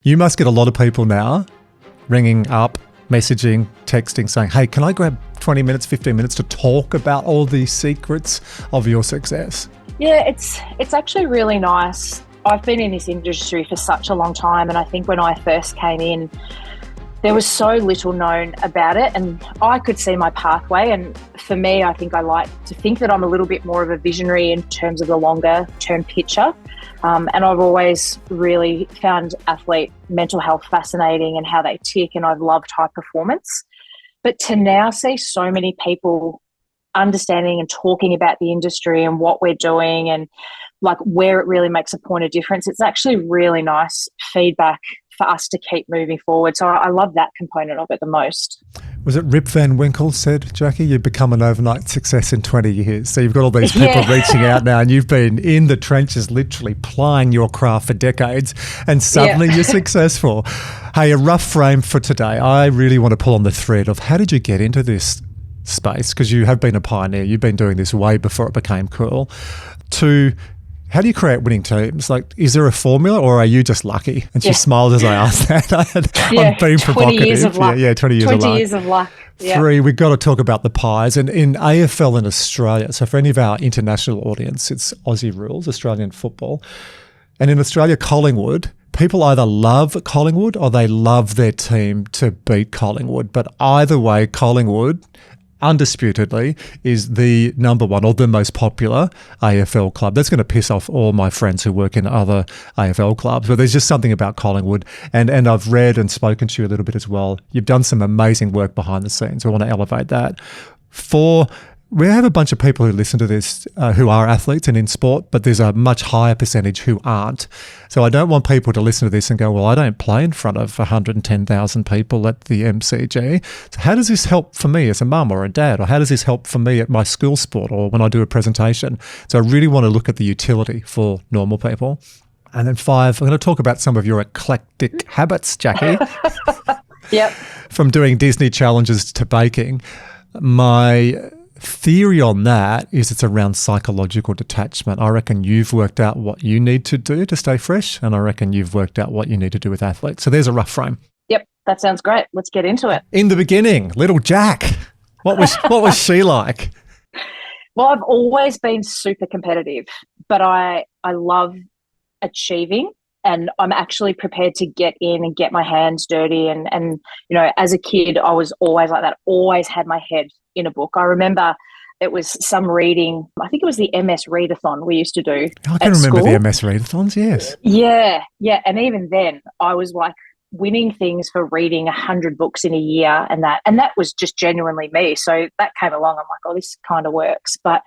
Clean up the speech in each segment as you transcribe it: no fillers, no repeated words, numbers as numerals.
You must get a lot of people now ringing up, messaging, texting, saying, hey, can I grab 20 minutes, 15 minutes to talk about all the secrets of your success? Yeah, it's actually really nice. I've been in this industry for such a long time, and I think when I first came in, there was so little known about it, and I could see my pathway. And for me, I think I like to think that I'm a little bit more of a visionary in terms of the longer term picture. And I've always really found athlete mental health fascinating and how they tick, and I've loved high performance. But to now see so many people understanding and talking about the industry and what we're doing and like where it really makes a point of difference, it's actually really nice feedback for us to keep moving forward. So I love that component of it the most. Was it Rip Van Winkle said, Jacqui, you've become an overnight success in 20 years. So you've got all these people reaching out now, and you've been in the trenches literally plying your craft for decades, and suddenly you're successful. Hey, a rough frame for today. I really want to pull on the thread of how did you get into this space? Because you have been a pioneer. You've been doing this way before it became cool. To how do you create winning teams? Like, is there a formula, or are you just lucky? And she smiled as I asked that. I'm being provocative. 20 years of luck. 20 years 20 of luck. years of luck. Yeah. 3, we've got to talk about the pies. And in AFL in Australia, so for any of our international audience, it's Aussie rules, Australian football. And in Australia, Collingwood, people either love Collingwood or they love their team to beat Collingwood. But either way, Collingwood undisputedly is the number one or the most popular AFL club. That's going to piss off all my friends who work in other AFL clubs, but there's just something about Collingwood. And I've read and spoken to you a little bit as well. You've done some amazing work behind the scenes. I want to elevate that. We have a bunch of people who listen to this who are athletes and in sport, but there's a much higher percentage who aren't. So I don't want people to listen to this and go, well, I don't play in front of 110,000 people at the MCG. So how does this help for me as a mum or a dad? Or how does this help for me at my school sport or when I do a presentation? So I really want to look at the utility for normal people. And then 5, I'm going to talk about some of your eclectic habits, Jacqui. Yep. From doing Disney challenges to baking. My theory on that is it's around psychological detachment. I reckon you've worked out what you need to do to stay fresh, and I reckon you've worked out what you need to do with athletes. So there's a rough frame. Yep, that sounds great. Let's get into it. In the beginning, little Jack, what was she like? Well, I've always been super competitive, but I love achieving, and I'm actually prepared to get in and get my hands dirty. And you know, as a kid, I was always like that, always had my head in a book. I remember it was some reading, I think it was the MS Readathon we used to do. I can remember the MS Readathons, yes. Yeah. And even then I was like winning things for reading 100 books in a year, and that was just genuinely me. So that came along. I'm like, oh, this kind of works. But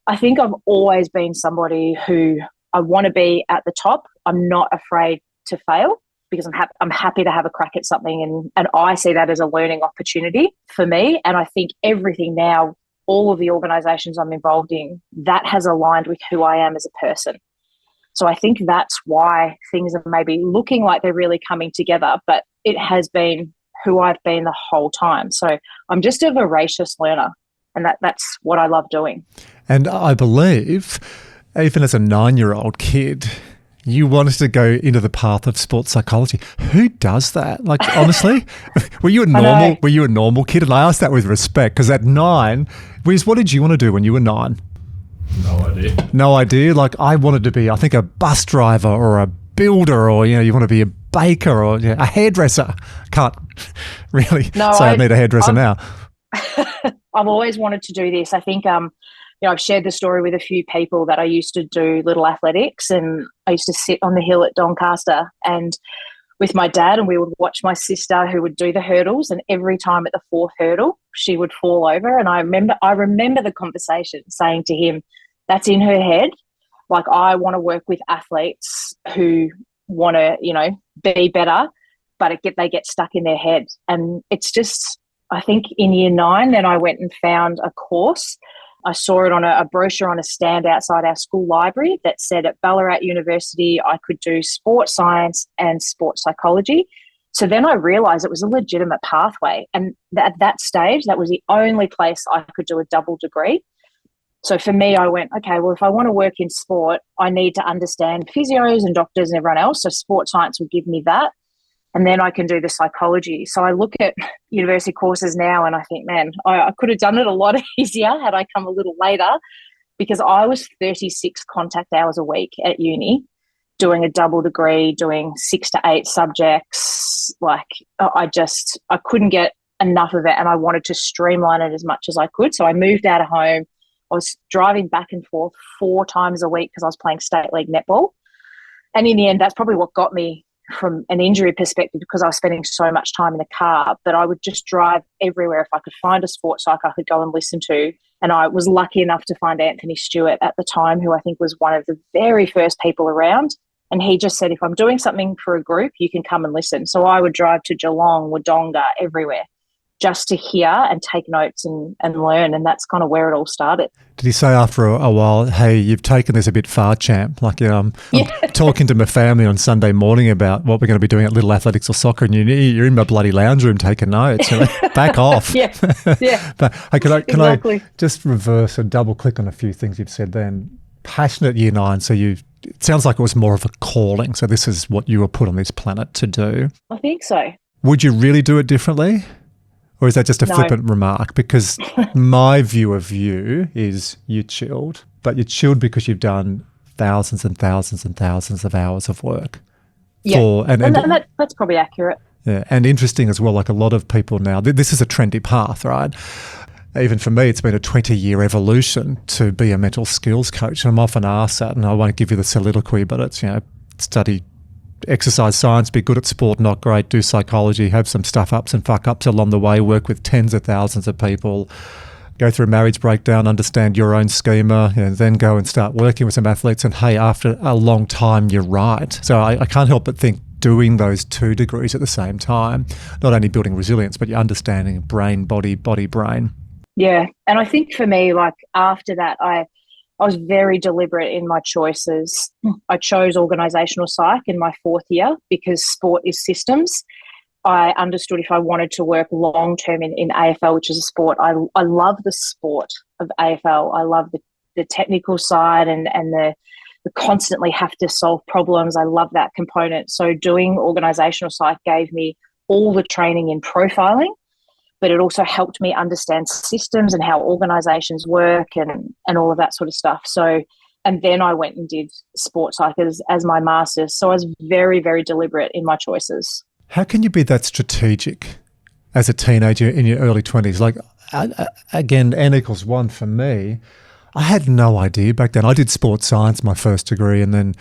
I think I've always been somebody who I want to be at the top. I'm not afraid to fail because I'm happy to have a crack at something, and I see that as a learning opportunity for me. And I think everything now, all of the organisations I'm involved in, that has aligned with who I am as a person. So I think that's why things are maybe looking like they're really coming together, but it has been who I've been the whole time. So I'm just a voracious learner, and that's what I love doing. And I believe even as a 9-year-old kid, you wanted to go into the path of sports psychology. Who does that? Like, honestly, were you a normal kid? And I asked that with respect because at 9, what did you want to do when you were 9? No idea. Like, I wanted to be, I think, a bus driver or a builder, or you want to be a baker or a hairdresser. Can't really say I need a hairdresser now. I've always wanted to do this. I think I've shared the story with a few people that I used to do little athletics, and I used to sit on the hill at Doncaster and with my dad, and we would watch my sister who would do the hurdles, and every time at the 4th hurdle, she would fall over. And I remember the conversation saying to him, that's in her head. Like, I want to work with athletes who want to, be better, but they get stuck in their head. And it's just, I think in year 9, then I went and found a course. I saw it on a brochure on a stand outside our school library that said at Ballarat University I could do sports science and sports psychology. So then I realised it was a legitimate pathway. And at that stage, that was the only place I could do a double degree. So for me, I went, okay, well, if I want to work in sport, I need to understand physios and doctors and everyone else. So sports science would give me that. and then I can do the psychology. So I look at university courses now and I think, man, I could have done it a lot easier had I come a little later, because I was 36 contact hours a week at uni, doing a double degree, doing 6 to 8 subjects. Like I couldn't get enough of it, and I wanted to streamline it as much as I could. So I moved out of home. I was driving back and forth 4 times a week because I was playing state league netball. And in the end, that's probably what got me from an injury perspective, because I was spending so much time in the car. But I would just drive everywhere. If I could find a sports psych I could go and listen to. And I was lucky enough to find Anthony Stewart at the time, who I think was one of the very first people around. And he just said, if I'm doing something for a group, you can come and listen. So I would drive to Geelong, Wodonga, everywhere, just to hear and take notes and learn. And that's kind of where it all started. Did he say after a while, hey, you've taken this a bit far, champ? Like, I'm talking to my family on Sunday morning about what we're going to be doing at Little Athletics or soccer, and you're in my bloody lounge room taking notes. You're like, back off. Yeah. But hey, can Exactly. I just reverse and double click on a few things you've said then? Passionate year 9, so it sounds like it was more of a calling. So this is what you were put on this planet to do. I think so. Would you really do it differently? Or is that just a No. flippant remark? Because my view of you is you chilled, but you chilled because you've done thousands and thousands and thousands of hours of work. Yeah, that's probably accurate. Yeah, and interesting as well, like a lot of people now, this is a trendy path, right? Even for me, it's been a 20-year evolution to be a mental skills coach. And I'm often asked that, and I won't give you the soliloquy, but it's, study exercise science, be good at sport, not great, do psychology, have some stuff ups and fuck ups along the way, work with tens of thousands of people, go through a marriage breakdown, understand your own schema, and then go and start working with some athletes. And hey, after a long time, you're right. So I can't help but think doing those 2 degrees at the same time, not only building resilience, but you're understanding brain, body, brain. Yeah. And I think for me, like after that, I was very deliberate in my choices. I chose organisational psych in my 4th year because sport is systems. I understood if I wanted to work long-term in AFL, which is a sport, I love the sport of AFL. I love the technical side and the constantly have to solve problems. I love that component. So doing organisational psych gave me all the training in profiling, but it also helped me understand systems and how organisations work and all of that sort of stuff. So, and then I went and did sports psych as my master's. So I was very, very deliberate in my choices. How can you be that strategic as a teenager in your early 20s? Like, again, N=1 for me. I had no idea back then. I did sports science, my first degree, and then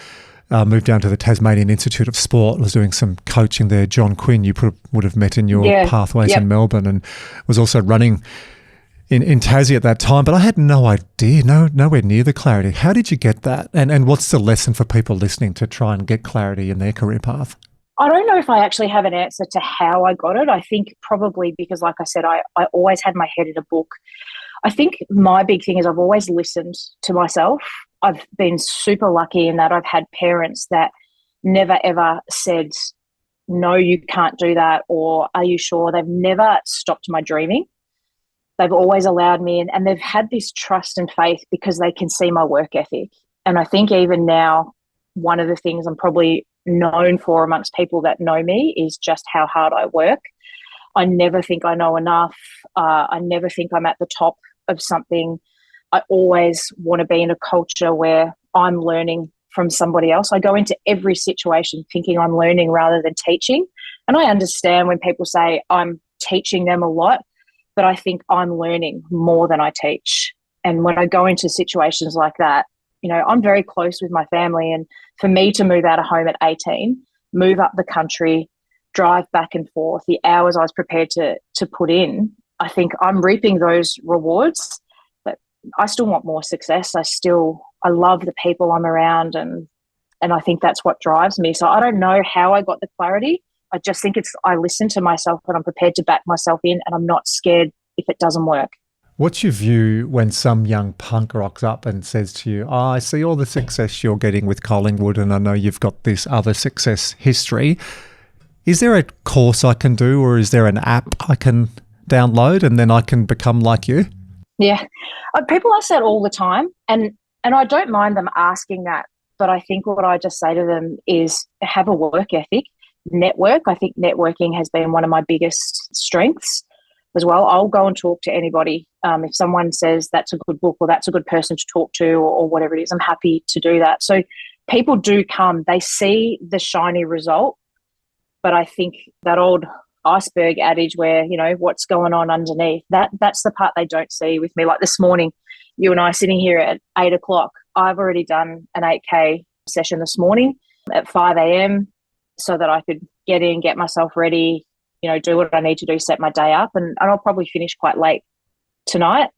moved down to the Tasmanian Institute of Sport, was doing some coaching there. John Quinn, you would have met in your pathways in Melbourne, and was also running in Tassie at that time. But I had no idea, nowhere near the clarity. How did you get that? And what's the lesson for people listening to try and get clarity in their career path? I don't know if I actually have an answer to how I got it. I think probably because, like I said, I always had my head in a book. I think my big thing is I've always listened to myself. I've been super lucky in that I've had parents that never ever said, no, you can't do that, or are you sure? They've never stopped my dreaming. They've always allowed me, and they've had this trust and faith because they can see my work ethic. And I think even now, one of the things I'm probably known for amongst people that know me is just how hard I work. I never think I know enough. I never think I'm at the top of something. I always want to be in a culture where I'm learning from somebody else. I go into every situation thinking I'm learning rather than teaching. And I understand when people say I'm teaching them a lot, but I think I'm learning more than I teach. And when I go into situations like that, I'm very close with my family. And for me to move out of home at 18, move up the country, drive back and forth, the hours I was prepared to put in, I think I'm reaping those rewards. But I still want more success. I love the people I'm around, and I think that's what drives me. So I don't know how I got the clarity. I just think I listen to myself and I'm prepared to back myself in, and I'm not scared if it doesn't work. What's your view when some young punk rocks up and says to you, I see all the success you're getting with Collingwood and I know you've got this other success history. Is there a course I can do, or is there an app I can download and then I can become like you? Yeah. People ask that all the time, and I don't mind them asking that, but I think what I just say to them is have a work ethic. network. I think networking has been one of my biggest strengths as well. I'll go and talk to anybody. If someone says that's a good book or that's a good person to talk to, or whatever it is, I'm happy to do that. So people do come, they see the shiny result, but I think that old iceberg adage where, what's going on underneath, that's the part they don't see with me. Like this morning, you and I sitting here at 8 o'clock, I've already done an 8K session this morning at 5 a.m. so that I could get in, get myself ready, do what I need to do, set my day up, and I'll probably finish quite late tonight.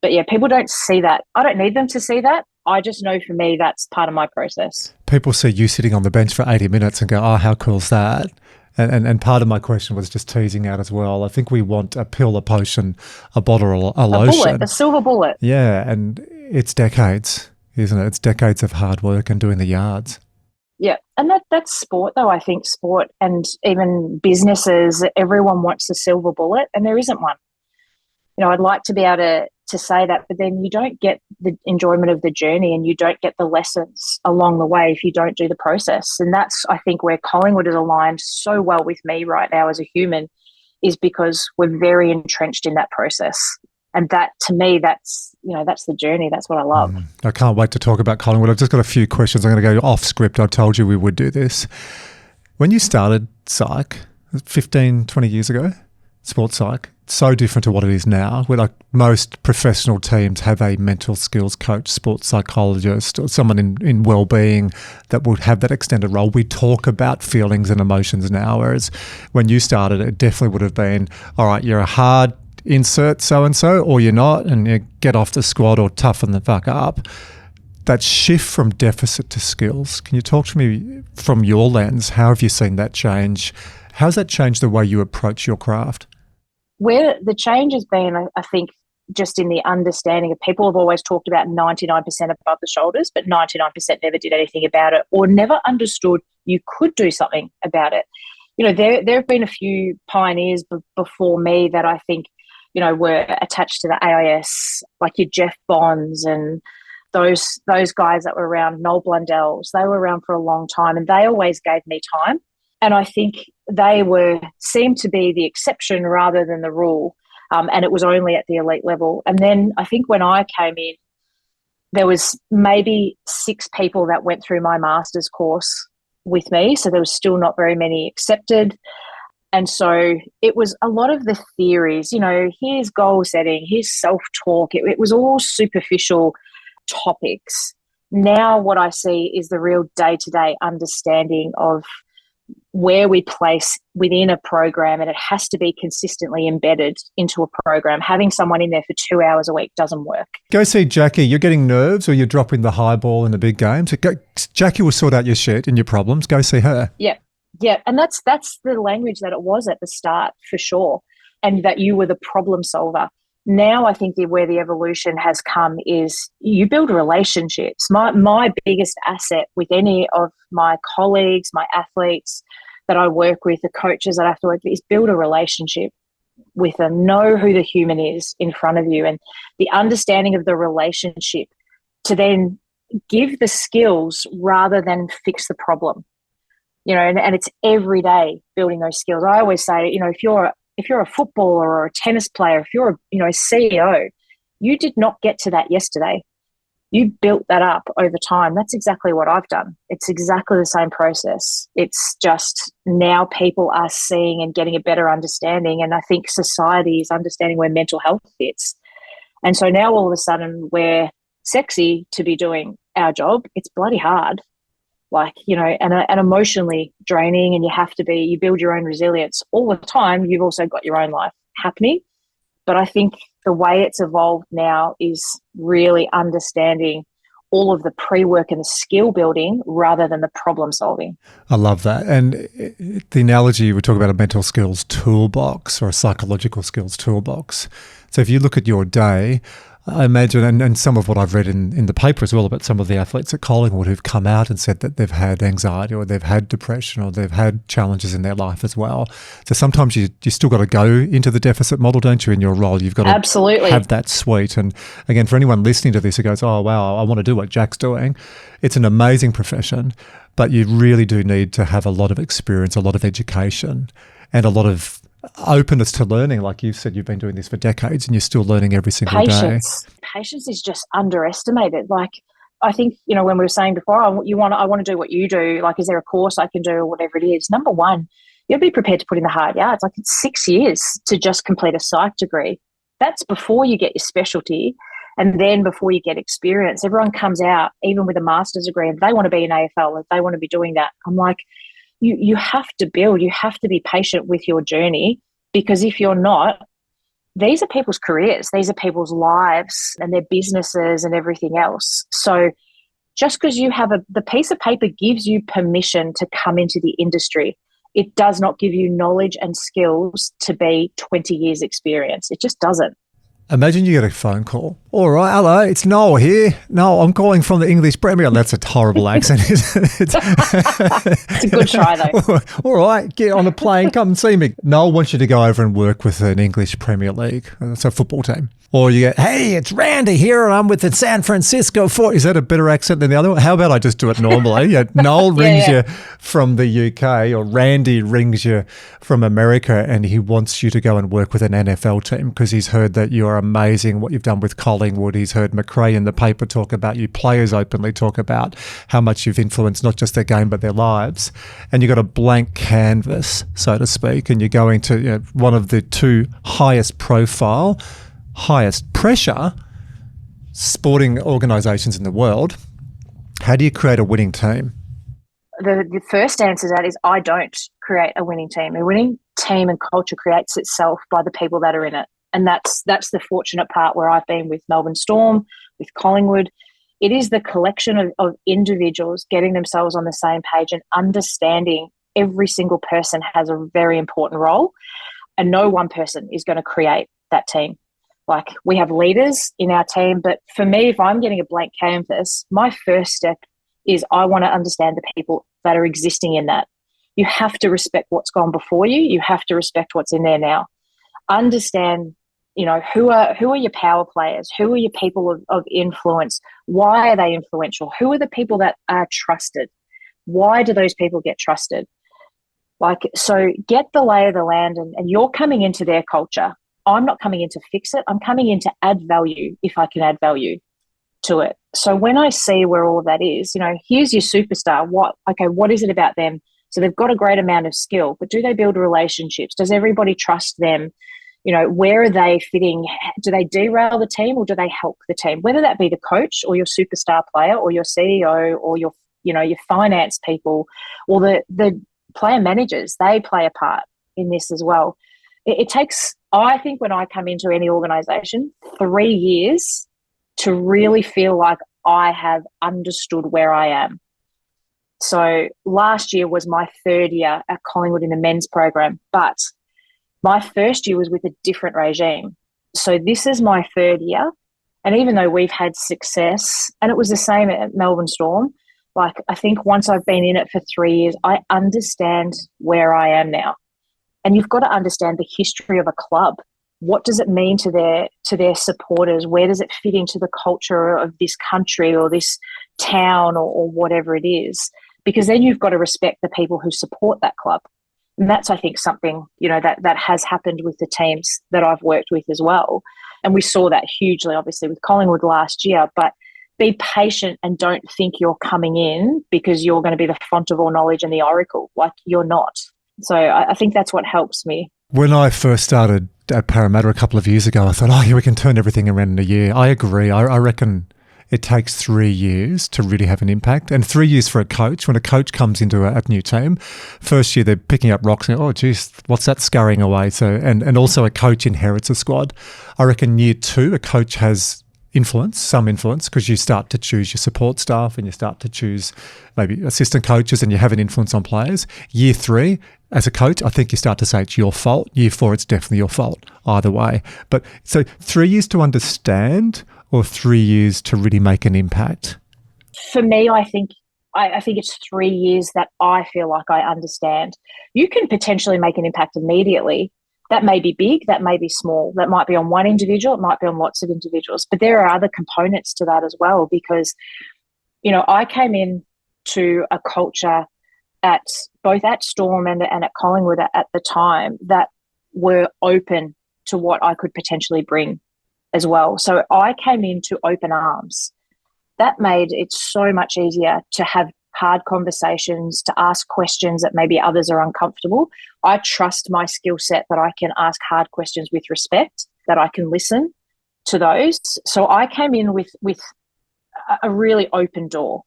But yeah, people don't see that. I don't need them to see that. I just know for me, that's part of my process. People see you sitting on the bench for 80 minutes and go, oh, how cool is that? And part of my question was just teasing out as well. I think we want a pill, a potion, a bottle, a lotion. Bullet, a silver bullet. Yeah, and it's decades, isn't it? It's decades of hard work and doing the yards. Yeah, and that's sport though. I think sport and even businesses, everyone wants a silver bullet and there isn't one. I'd like to be able to say that, but then you don't get the enjoyment of the journey and you don't get the lessons along the way if you don't do the process. And that's, I think, where Collingwood is aligned so well with me right now as a human, is because we're very entrenched in that process. And that, to me, that's the journey. That's what I love. I can't wait to talk about Collingwood. I've just got a few questions. I'm going to go off script. I told you we would do this. When you started Psych 15, 20 years ago, sports psych, so different to what it is now, where like most professional teams have a mental skills coach, sports psychologist, or someone in wellbeing that would have that extended role. We talk about feelings and emotions now, whereas when you started, it definitely would have been, all right, you're a hard insert so-and-so, or you're not, and you get off the squad or toughen the fuck up. That shift from deficit to skills, can you talk to me from your lens? How have you seen that change? How has that changed the way you approach your craft? Where the change has been, I think, just in the understanding of, people have always talked about 99% above the shoulders, but 99% never did anything about it or never understood you could do something about it. There have been a few pioneers before me that I think, were attached to the AIS, like your Jeff Bonds and those guys that were around, Noel Blundell's. They were around for a long time and they always gave me time. And I think they seemed to be the exception rather than the rule. And it was only at the elite level. And then I think when I came in, there was maybe 6 people that went through my master's course with me. So there was still not very many accepted. And so it was a lot of the theories, here's goal setting, here's self-talk. It was all superficial topics. Now what I see is the real day-to-day understanding of where we place within a program, and it has to be consistently embedded into a program. Having someone in there for 2 hours a week doesn't work. Go see Jacqui. You're getting nerves or you're dropping the high ball in the big games. Jacqui will sort out your shit and your problems. Go see her. Yeah. And that's the language that it was at the start, for sure, and that you were the problem solver. Now I think where the evolution has come is you build relationships. My biggest asset with any of my colleagues, my athletes that I work with, the coaches that I have to work with, is build a relationship with them. Know who the human is in front of you, and the understanding of the relationship to then give the skills rather than fix the problem. And it's every day building those skills. I always say, if you're a footballer or a tennis player, if you're a CEO, you did not get to that yesterday. You built that up over time. That's exactly what I've done. It's exactly the same process. It's just now people are seeing and getting a better understanding. And I think society is understanding where mental health fits. And so now all of a sudden we're sexy to be doing our job. It's bloody hard. And emotionally draining, and you build your own resilience all the time. You've also got your own life happening. But I think the way it's evolved now is really understanding all of the pre-work and the skill building rather than the problem solving. I love that. And the analogy, we talk about a mental skills toolbox or a psychological skills toolbox. So if you look at your day, I imagine, and some of what I've read in the paper as well about some of the athletes at Collingwood who've come out and said that they've had anxiety or they've had depression or they've had challenges in their life as well. So sometimes you still got to go into the deficit model, don't you, in your role? You've got to absolutely have that suite. And again, for anyone listening to this who goes, oh, wow, I want to do what Jack's doing, it's an amazing profession. but you really do need to have a lot of experience, a lot of education, and a lot of openness to learning. Like you've said, you've been doing this for decades and you're still learning every single day. Patience is just underestimated. Like, I think, when we were saying before, I want to do what you do. Like, is there a course I can do or whatever it is? Number one, you have to be prepared to put in the hard yards. Like, it's 6 years to just complete a psych degree. That's before you get your specialty and then before you get experience. Everyone comes out, even with a master's degree, and they want to be in AFL, if they want to be doing that. I'm like, you have to build, you have to be patient with your journey, because if you're not, these are people's careers, these are people's lives and their businesses and everything else. So just because you have the piece of paper gives you permission to come into the industry, it does not give you knowledge and skills to be 20 years experience. It just doesn't. Imagine you get a phone call. All right, hello, it's Noel here. No, I'm calling from the English Premier. That's a horrible accent, isn't it? It's a good try, though. All right, get on a plane, come and see me. Noel wants you to go over and work with an English Premier League. That's a football team. Or you get, hey, it's Randy here and I'm with the San Francisco 40. Is that a better accent than the other one? How about I just do it normally? Yeah, Noel rings you from the UK, or Randy rings you from America, and he wants you to go and work with an NFL team because he's heard that you're amazing, what you've done with Collingwood. He's heard McRae in the paper talk about you. Players openly talk about how much you've influenced not just their game but their lives. And you've got a blank canvas, so to speak, and you're going to one of the two highest profile, highest pressure sporting organisations in the world. How do you create a winning team? The first answer to that is I don't create a winning team. A winning team and culture creates itself by the people that are in it. And that's the fortunate part where I've been with Melbourne Storm, with Collingwood. It is the collection of individuals getting themselves on the same page and understanding every single person has a very important role, and no one person is going to create that team. Like, we have leaders in our team, but for me, if I'm getting a blank canvas, my first step is I want to understand the people that are existing in that. You have to respect what's gone before you. You have to respect what's in there now. Understand, who are your power players? Who are your people of influence? Why are they influential? Who are the people that are trusted? Why do those people get trusted? So get the lay of the land, and you're coming into their culture. I'm not coming in to fix it. I'm coming in to add value if I can add value to it. So when I see where all of that is, here's your superstar. What is it about them? So they've got a great amount of skill, but do they build relationships? Does everybody trust them? Where are they fitting? Do they derail the team or do they help the team? Whether that be the coach or your superstar player or your CEO or your finance people or the player managers, they play a part in this as well. It takes, I think, when I come into any organisation, 3 years to really feel like I have understood where I am. So last year was my third year at Collingwood in the men's program, but my first year was with a different regime. So this is my third year. And even though we've had success, and it was the same at Melbourne Storm, I think once I've been in it for 3 years, I understand where I am now. And you've got to understand the history of a club. What does it mean to their supporters? Where does it fit into the culture of this country or this town or whatever it is? Because then you've got to respect the people who support that club. And that's, I think, something, that has happened with the teams that I've worked with as well. And we saw that hugely, obviously, with Collingwood last year. But be patient and don't think you're coming in because you're going to be the font of all knowledge and the oracle. You're not. So I think that's what helps me. When I first started at Parramatta a couple of years ago, I thought, we can turn everything around in a year. I agree. I reckon it takes 3 years to really have an impact, and 3 years for a coach. When a coach comes into a new team, first year they're picking up rocks and, oh, geez, what's that scurrying away? So, and also a coach inherits a squad. I reckon year 2, a coach has some influence, because you start to choose your support staff and you start to choose maybe assistant coaches and you have an influence on players. Year 3, as a coach, I think you start to say it's your fault. Year 4, it's definitely your fault either way. But so 3 years to understand or 3 years to really make an impact? For me, I think it's 3 years that I feel like I understand. You can potentially make an impact immediately. That may be big, that may be small. That might be on one individual, it might be on lots of individuals. But there are other components to that as well, because, I came in to a culture at both at Storm and at Collingwood at the time that were open to what I could potentially bring as well. So I came into open arms. That made it so much easier to have hard conversations, to ask questions that maybe others are uncomfortable. I trust my skill set that I can ask hard questions with respect, that I can listen to those. So I came in with a really open door.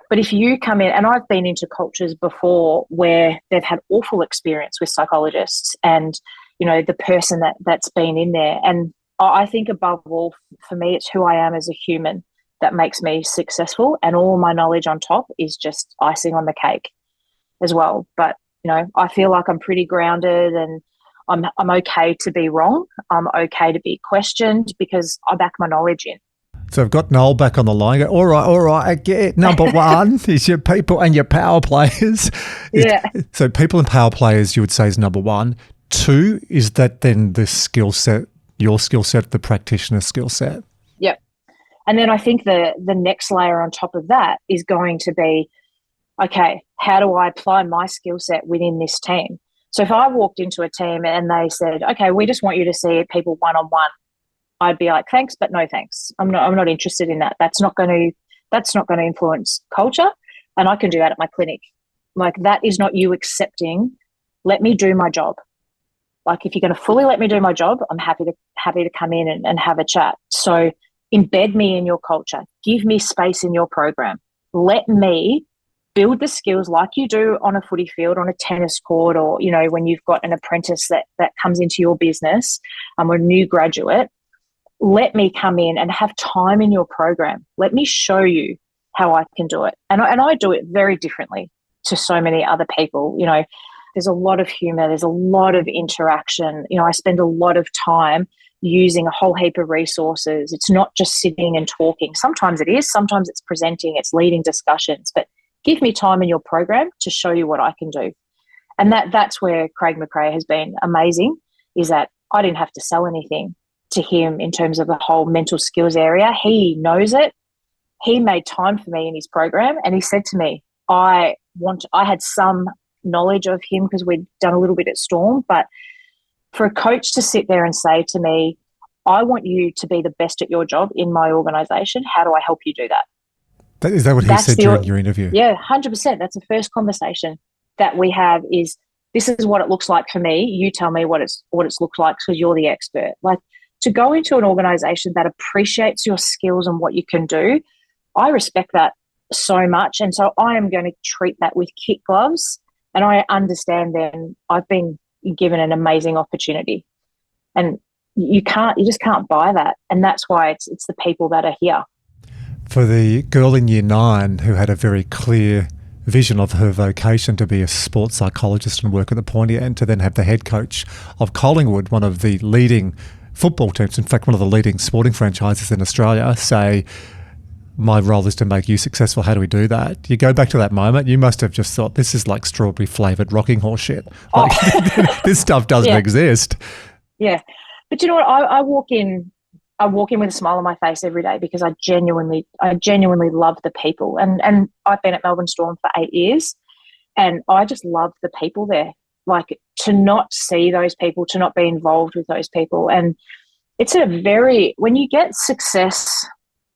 But if you come in, and I've been into cultures before where they've had awful experience with psychologists and, the person that's been in there. And I think above all, for me, it's who I am as a human that makes me successful, and all my knowledge on top is just icing on the cake as well. But, I feel like I'm pretty grounded, and I'm okay to be wrong. I'm okay to be questioned because I back my knowledge in. So I've got Noel back on the line. All right, I get it. Number one is your people and your power players. Yeah. So people and power players, you would say, is number one. Two, is that then the skill set, your skill set, the practitioner skill set? Yep. And then I think the next layer on top of that is going to be, okay, how do I apply my skill set within this team? So if I walked into a team and they said, okay, we just want you to see people one-on-one, I'd be like, thanks, but no thanks. I'm not interested in that. That's not going to influence culture, and I can do that at my clinic. Like, that is not you accepting. Let me do my job. Like, if you're going to fully let me do my job, I'm happy to come in and have a chat. So embed me in your culture. Give me space in your program. Let me build the skills like you do on a footy field, on a tennis court, or, when you've got an apprentice that comes into your business, or a new graduate. Let me come in and have time in your program. Let me show you how I can do it. And I do it very differently to so many other people. There's a lot of humor. There's a lot of interaction. I spend a lot of time using a whole heap of resources. It's not just sitting and talking. Sometimes it is. Sometimes it's presenting. It's leading discussions. But give me time in your program to show you what I can do. And that's where Craig McRae has been amazing, is that I didn't have to sell anything to him in terms of the whole mental skills area. He knows it. He made time for me in his program, and he said to me, I had some knowledge of him because we'd done a little bit at Storm, but for a coach to sit there and say to me, I want you to be the best at your job in my organisation. How do I help you do that? Is that what he said during your interview? Yeah, 100%. That's the first conversation that we have is, this is what it looks like for me. You tell me what it's looked like because you're the expert. Like, to go into an organisation that appreciates your skills and what you can do, I respect that so much. And so I am going to treat that with kid gloves. And I understand then I've been given an amazing opportunity. And you just can't buy that. And that's why it's the people that are here. For the girl in year 9 who had a very clear vision of her vocation to be a sports psychologist and work at the pointy end, to then have the head coach of Collingwood, one of the leading football teams, in fact, one of the leading sporting franchises in Australia, say, my role is to make you successful. How do we do that? You go back to that moment, you must have just thought, this is like strawberry flavoured rocking horse shit. Like, this stuff doesn't exist. Yeah. But you know what? I walk in with a smile on my face every day because I genuinely love the people. And I've been at Melbourne Storm for 8 years, and I just love the people there. Like, to not see those people, to not be involved with those people. And it's when you get success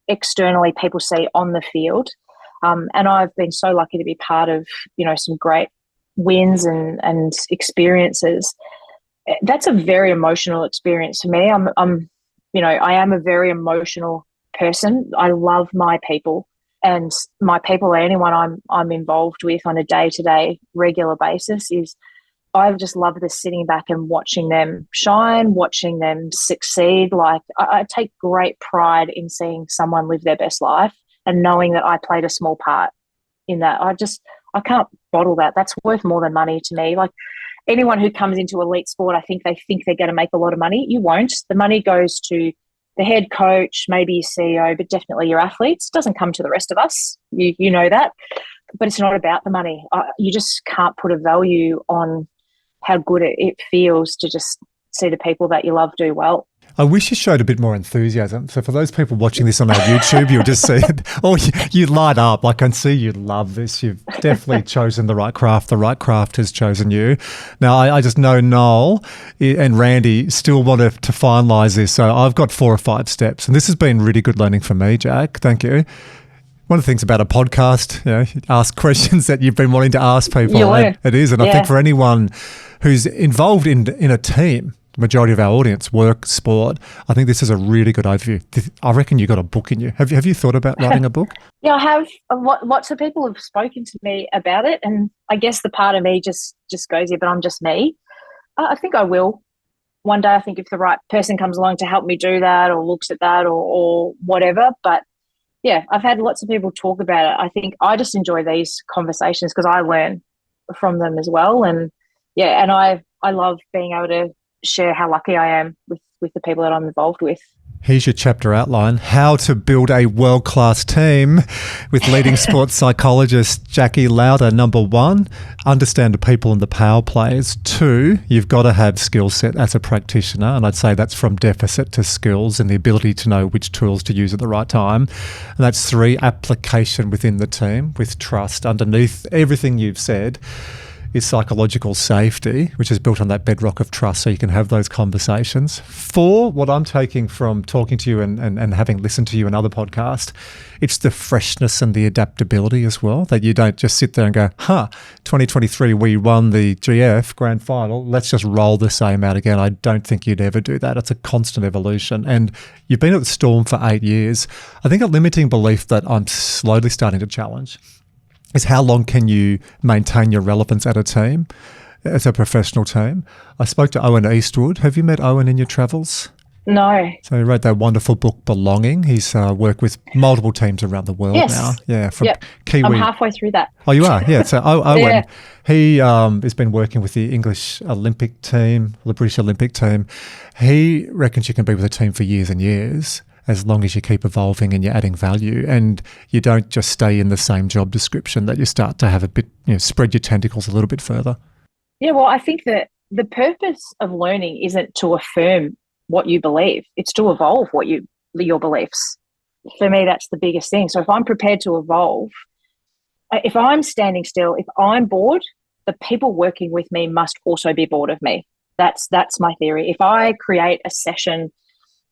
externally, people see on the field. And I've been so lucky to be part of, some great wins and experiences. That's a very emotional experience for me. I am a very emotional person. I love my people, and my people are anyone I'm involved with on a day-to-day regular basis. I just love the sitting back and watching them shine, watching them succeed. Like, I take great pride in seeing someone live their best life and knowing that I played a small part in that. I can't bottle that. That's worth more than money to me. Like, anyone who comes into elite sport, I think they're going to make a lot of money. You won't. The money goes to the head coach, maybe your CEO, but definitely your athletes. It doesn't come to the rest of us. You know that. But it's not about the money. You just can't put a value on how good it feels to just see the people that you love do well. I wish you showed a bit more enthusiasm. So for those people watching this on our YouTube, you'll just see it. Oh, you light up. I can see you love this. You've definitely chosen the right craft. The right craft has chosen you. Now, I just know Noel and Randy still want to finalise this. So I've got 4 or 5 steps. And this has been really good learning for me, Jack. Thank you. One of the things about a podcast, you ask questions that you've been wanting to ask people. It is. And I think for anyone who's involved in a team, the majority of our audience, work, sport, I think this is a really good overview. I reckon you got a book in you. Have you thought about writing a book? Yeah, I have. Lots of people have spoken to me about it, and I guess the part of me just goes, yeah, but I'm just me. I think I will. One day, I think if the right person comes along to help me do that or looks at that or whatever. But yeah, I've had lots of people talk about it. I think I just enjoy these conversations because I learn from them as well. And yeah, and I love being able to share how lucky I am with the people that I'm involved with. Here's your chapter outline: how to build a world-class team with leading sports psychologist Jacqui Louder. Number 1, understand the people and the power plays. 2, you've got to have skill set as a practitioner, and I'd say that's from deficit to skills and the ability to know which tools to use at the right time. And that's 3, application within the team with trust. Underneath everything you've said is psychological safety, which is built on that bedrock of trust so you can have those conversations. 4, what I'm taking from talking to you and having listened to you in other podcasts, it's the freshness and the adaptability as well, that you don't just sit there and go, 2023, we won the GF Grand Final, let's just roll the same out again. I don't think you'd ever do that. It's a constant evolution. And you've been at the Storm for 8 years. I think a limiting belief that I'm slowly starting to challenge is how long can you maintain your relevance at a team, as a professional team? I spoke to Owen Eastwood. Have you met Owen in your travels? No. So he wrote that wonderful book, Belonging. He's worked with multiple teams around the world now. Yeah, from Kiwi. I'm halfway through that. Oh, you are? Yeah. So Owen, he has been working with the English Olympic team, the British Olympic team. He reckons you can be with a team for years and years, as long as you keep evolving and you're adding value and you don't just stay in the same job description, that you start to have a bit, spread your tentacles a little bit further. Yeah, well, I think that the purpose of learning isn't to affirm what you believe. It's to evolve your beliefs. For me, that's the biggest thing. So if I'm prepared to evolve, if I'm standing still, if I'm bored, the people working with me must also be bored of me. That's my theory. If I create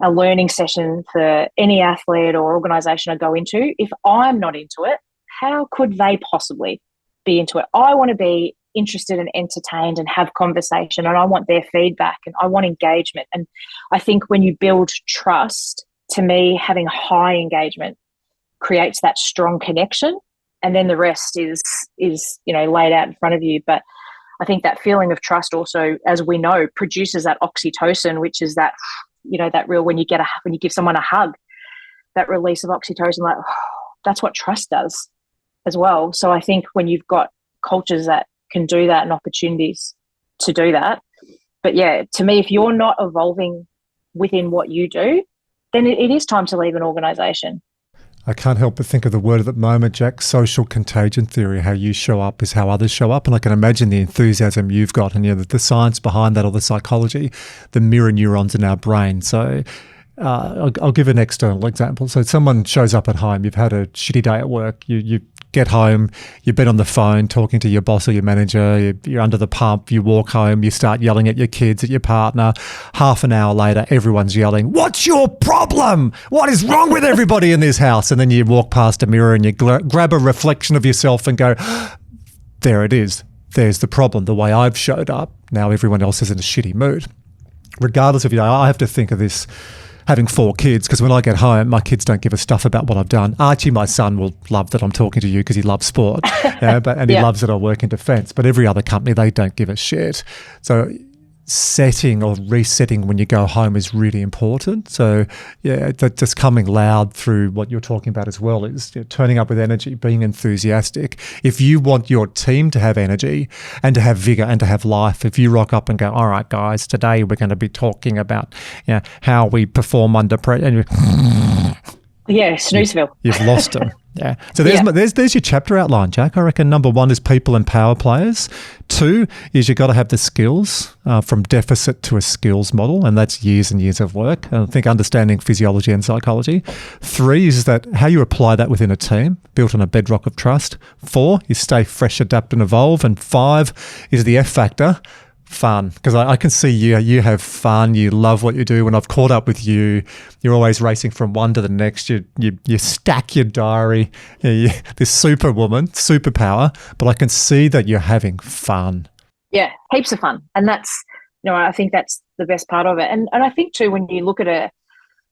a learning session for any athlete or organisation I go into, if I'm not into it, how could they possibly be into it? I want to be interested and entertained and have conversation, and I want their feedback and I want engagement. And I think when you build trust, to me, having high engagement creates that strong connection, and then the rest is laid out in front of you. But I think that feeling of trust also, as we know, produces that oxytocin, which is that that real, when you give someone a hug, that release of oxytocin, that's what trust does as well. So I think when you've got cultures that can do that and opportunities to do that, but yeah, to me, if you're not evolving within what you do, then it is time to leave an organisation. I can't help but think of the word at the moment, Jack, social contagion theory. How you show up is how others show up. And I can imagine the enthusiasm you've got and the science behind that, or the psychology, the mirror neurons in our brain. So I'll give an external example. So someone shows up at home, you've had a shitty day at work, you get home, you've been on the phone talking to your boss or your manager, you're under the pump, you walk home, you start yelling at your kids, at your partner. Half an hour later, everyone's yelling, "What's your problem? What is wrong with everybody in this house?" And then you walk past a mirror and you grab a reflection of yourself and go, there it is. There's the problem. The way I've showed up, now everyone else is in a shitty mood. Regardless of I have to think of this having 4 kids, because when I get home, my kids don't give a stuff about what I've done. Archie, my son, will love that I'm talking to you because he loves sport, and he loves that I work in defence. But every other company, they don't give a shit. So setting or resetting when you go home is really important. So that just coming loud through what you're talking about as well is turning up with energy, being enthusiastic. If you want your team to have energy and to have vigor and to have life, if you rock up and go, "All right, guys, today we're going to be talking about how we perform under pressure," and Snoozeville. You've lost them. Yeah. So there's your chapter outline, Jack. I reckon number 1 is people and power players. 2 is you've got to have the skills from deficit to a skills model, and that's years and years of work. And I think understanding physiology and psychology. 3 is that how you apply that within a team, built on a bedrock of trust. 4 is stay fresh, adapt and evolve. And 5 is the F factor, fun, because I can see you have fun. You love what you do. When I've caught up with you, you're always racing from one to the next. You stack your diary. You're this superwoman, superpower, but I can see that you're having fun. Yeah, heaps of fun, and that's I think that's the best part of it. And I think too, when you look at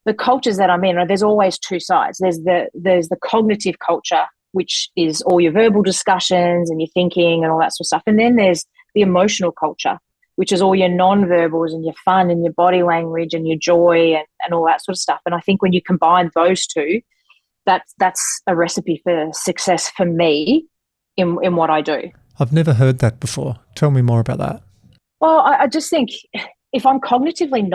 the cultures that I'm in, there's always 2 sides. There's the cognitive culture, which is all your verbal discussions and your thinking and all that sort of stuff, and then there's the emotional culture, which is all your non-verbals and your fun and your body language and your joy and all that sort of stuff. And I think when you combine those 2, that's a recipe for success for me in what I do. I've never heard that before. Tell me more about that. Well, I just think if I'm cognitively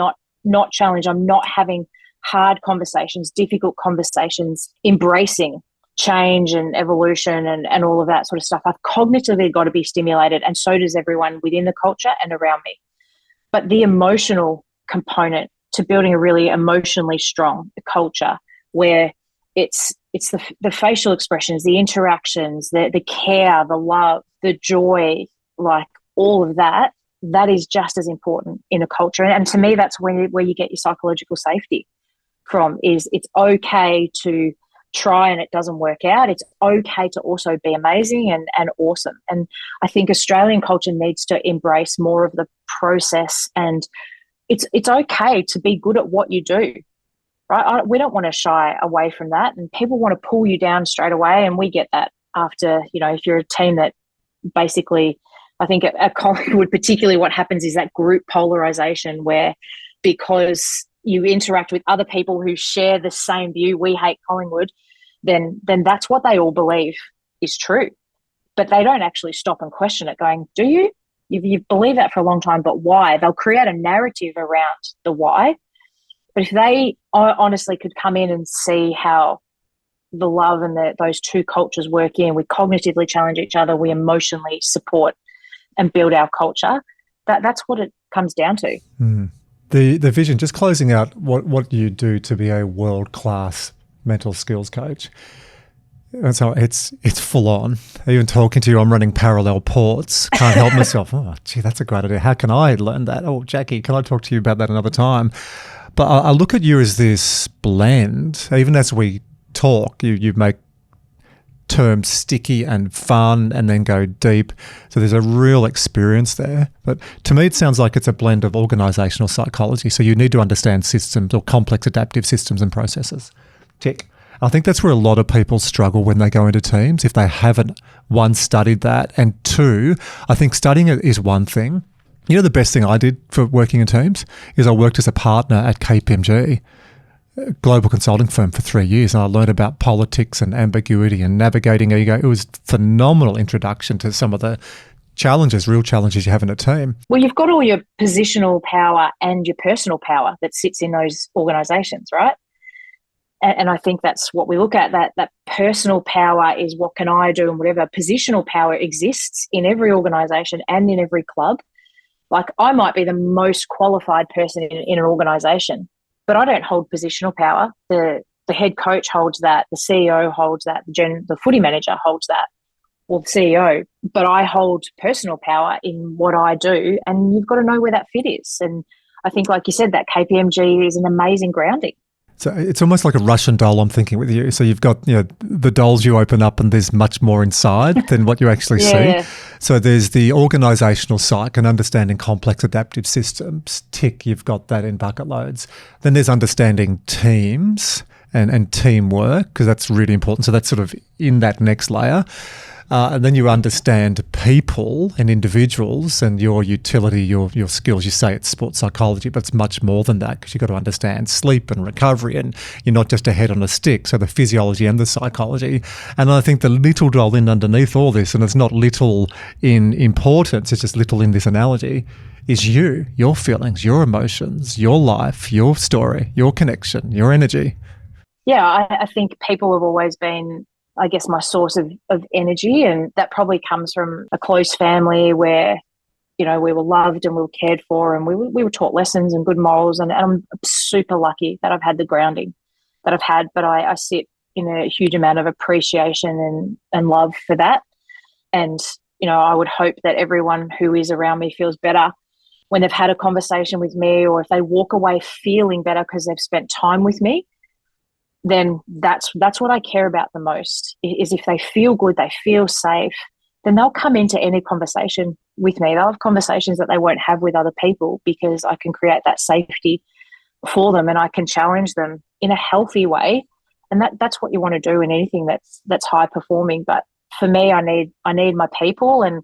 not challenged, I'm not having hard conversations, difficult conversations, embracing change and evolution and all of that sort of stuff. I've cognitively got to be stimulated, and so does everyone within the culture and around me. But the emotional component to building a really emotionally strong culture, where it's the facial expressions, the interactions, the care, the love, the joy, like all of that is just as important in a culture. And to me, that's where you get your psychological safety from. Is it's okay to try and it doesn't work out. It's okay to also be amazing and awesome. And I think Australian culture needs to embrace more of the process, and it's okay to be good at what you do, right? We don't want to shy away from that, and people want to pull you down straight away, and we get that after, if you're a team that basically, I think at Collingwood particularly, what happens is that group polarization, where because you interact with other people who share the same view, we hate Collingwood, then that's what they all believe is true. But they don't actually stop and question it, going, do you? You've believed that for a long time, but why? They'll create a narrative around the why. But if they honestly could come in and see how the love and those 2 cultures work in, we cognitively challenge each other, we emotionally support and build our culture, that's what it comes down to. Mm. The vision, just closing out what you do to be a world-class mental skills coach. And so it's full on. Even talking to you, I'm running parallel ports. Can't help myself. Oh, gee, that's a great idea. How can I learn that? Oh, Jacqui, can I talk to you about that another time? But I look at you as this blend. Even as we talk, you make terms sticky and fun and then go deep. So there's a real experience there. But to me, it sounds like it's a blend of organisational psychology. So you need to understand systems or complex adaptive systems and processes. Tick. I think that's where a lot of people struggle when they go into teams, if they haven't, 1, studied that, and 2, I think studying it is one thing. The best thing I did for working in teams is I worked as a partner at KPMG, a global consulting firm, for 3 years, and I learned about politics and ambiguity and navigating ego. It was a phenomenal introduction to some of the real challenges you have in a team. Well, you've got all your positional power and your personal power that sits in those organisations, right? And I think that's what we look at, that personal power is what can I do and whatever. Positional power exists in every organisation and in every club. Like, I might be the most qualified person in an organisation, but I don't hold positional power. The head coach holds that, the CEO holds that, the footy manager holds that, or the CEO. But I hold personal power in what I do, and you've got to know where that fit is. And I think, like you said, that KPMG is an amazing grounding. So it's almost like a Russian doll, I'm thinking, with you. So you've got, the dolls you open up and there's much more inside than what you actually see. So there's the organisational psych and understanding complex adaptive systems. Tick, you've got that in bucket loads. Then there's understanding teams and teamwork, because that's really important. So that's sort of in that next layer. And then you understand people and individuals and your utility, your skills. You say it's sports psychology, but it's much more than that, because you've got to understand sleep and recovery, and you're not just a head on a stick. So the physiology and the psychology. And I think the little doll in underneath all this, and it's not little in importance, it's just little in this analogy, is you, your feelings, your emotions, your life, your story, your connection, your energy. Yeah, I think people have always been I guess, my source of energy. And that probably comes from a close family where, you know, we were loved and we were cared for, and we were taught lessons and good morals. And I'm super lucky that I've had the grounding that I've had, but I sit in a huge amount of appreciation and love for that. And, you know, I would hope that everyone who is around me feels better when they've had a conversation with me, or if they walk away feeling better because they've spent time with me. Then that's what I care about the most, is if they feel good, they feel safe, then they'll come into any conversation with me. They'll have conversations that they won't have with other people, because I can create that safety for them and I can challenge them in a healthy way. And that's what you want to do in anything that's high performing. But for me, I need my people, and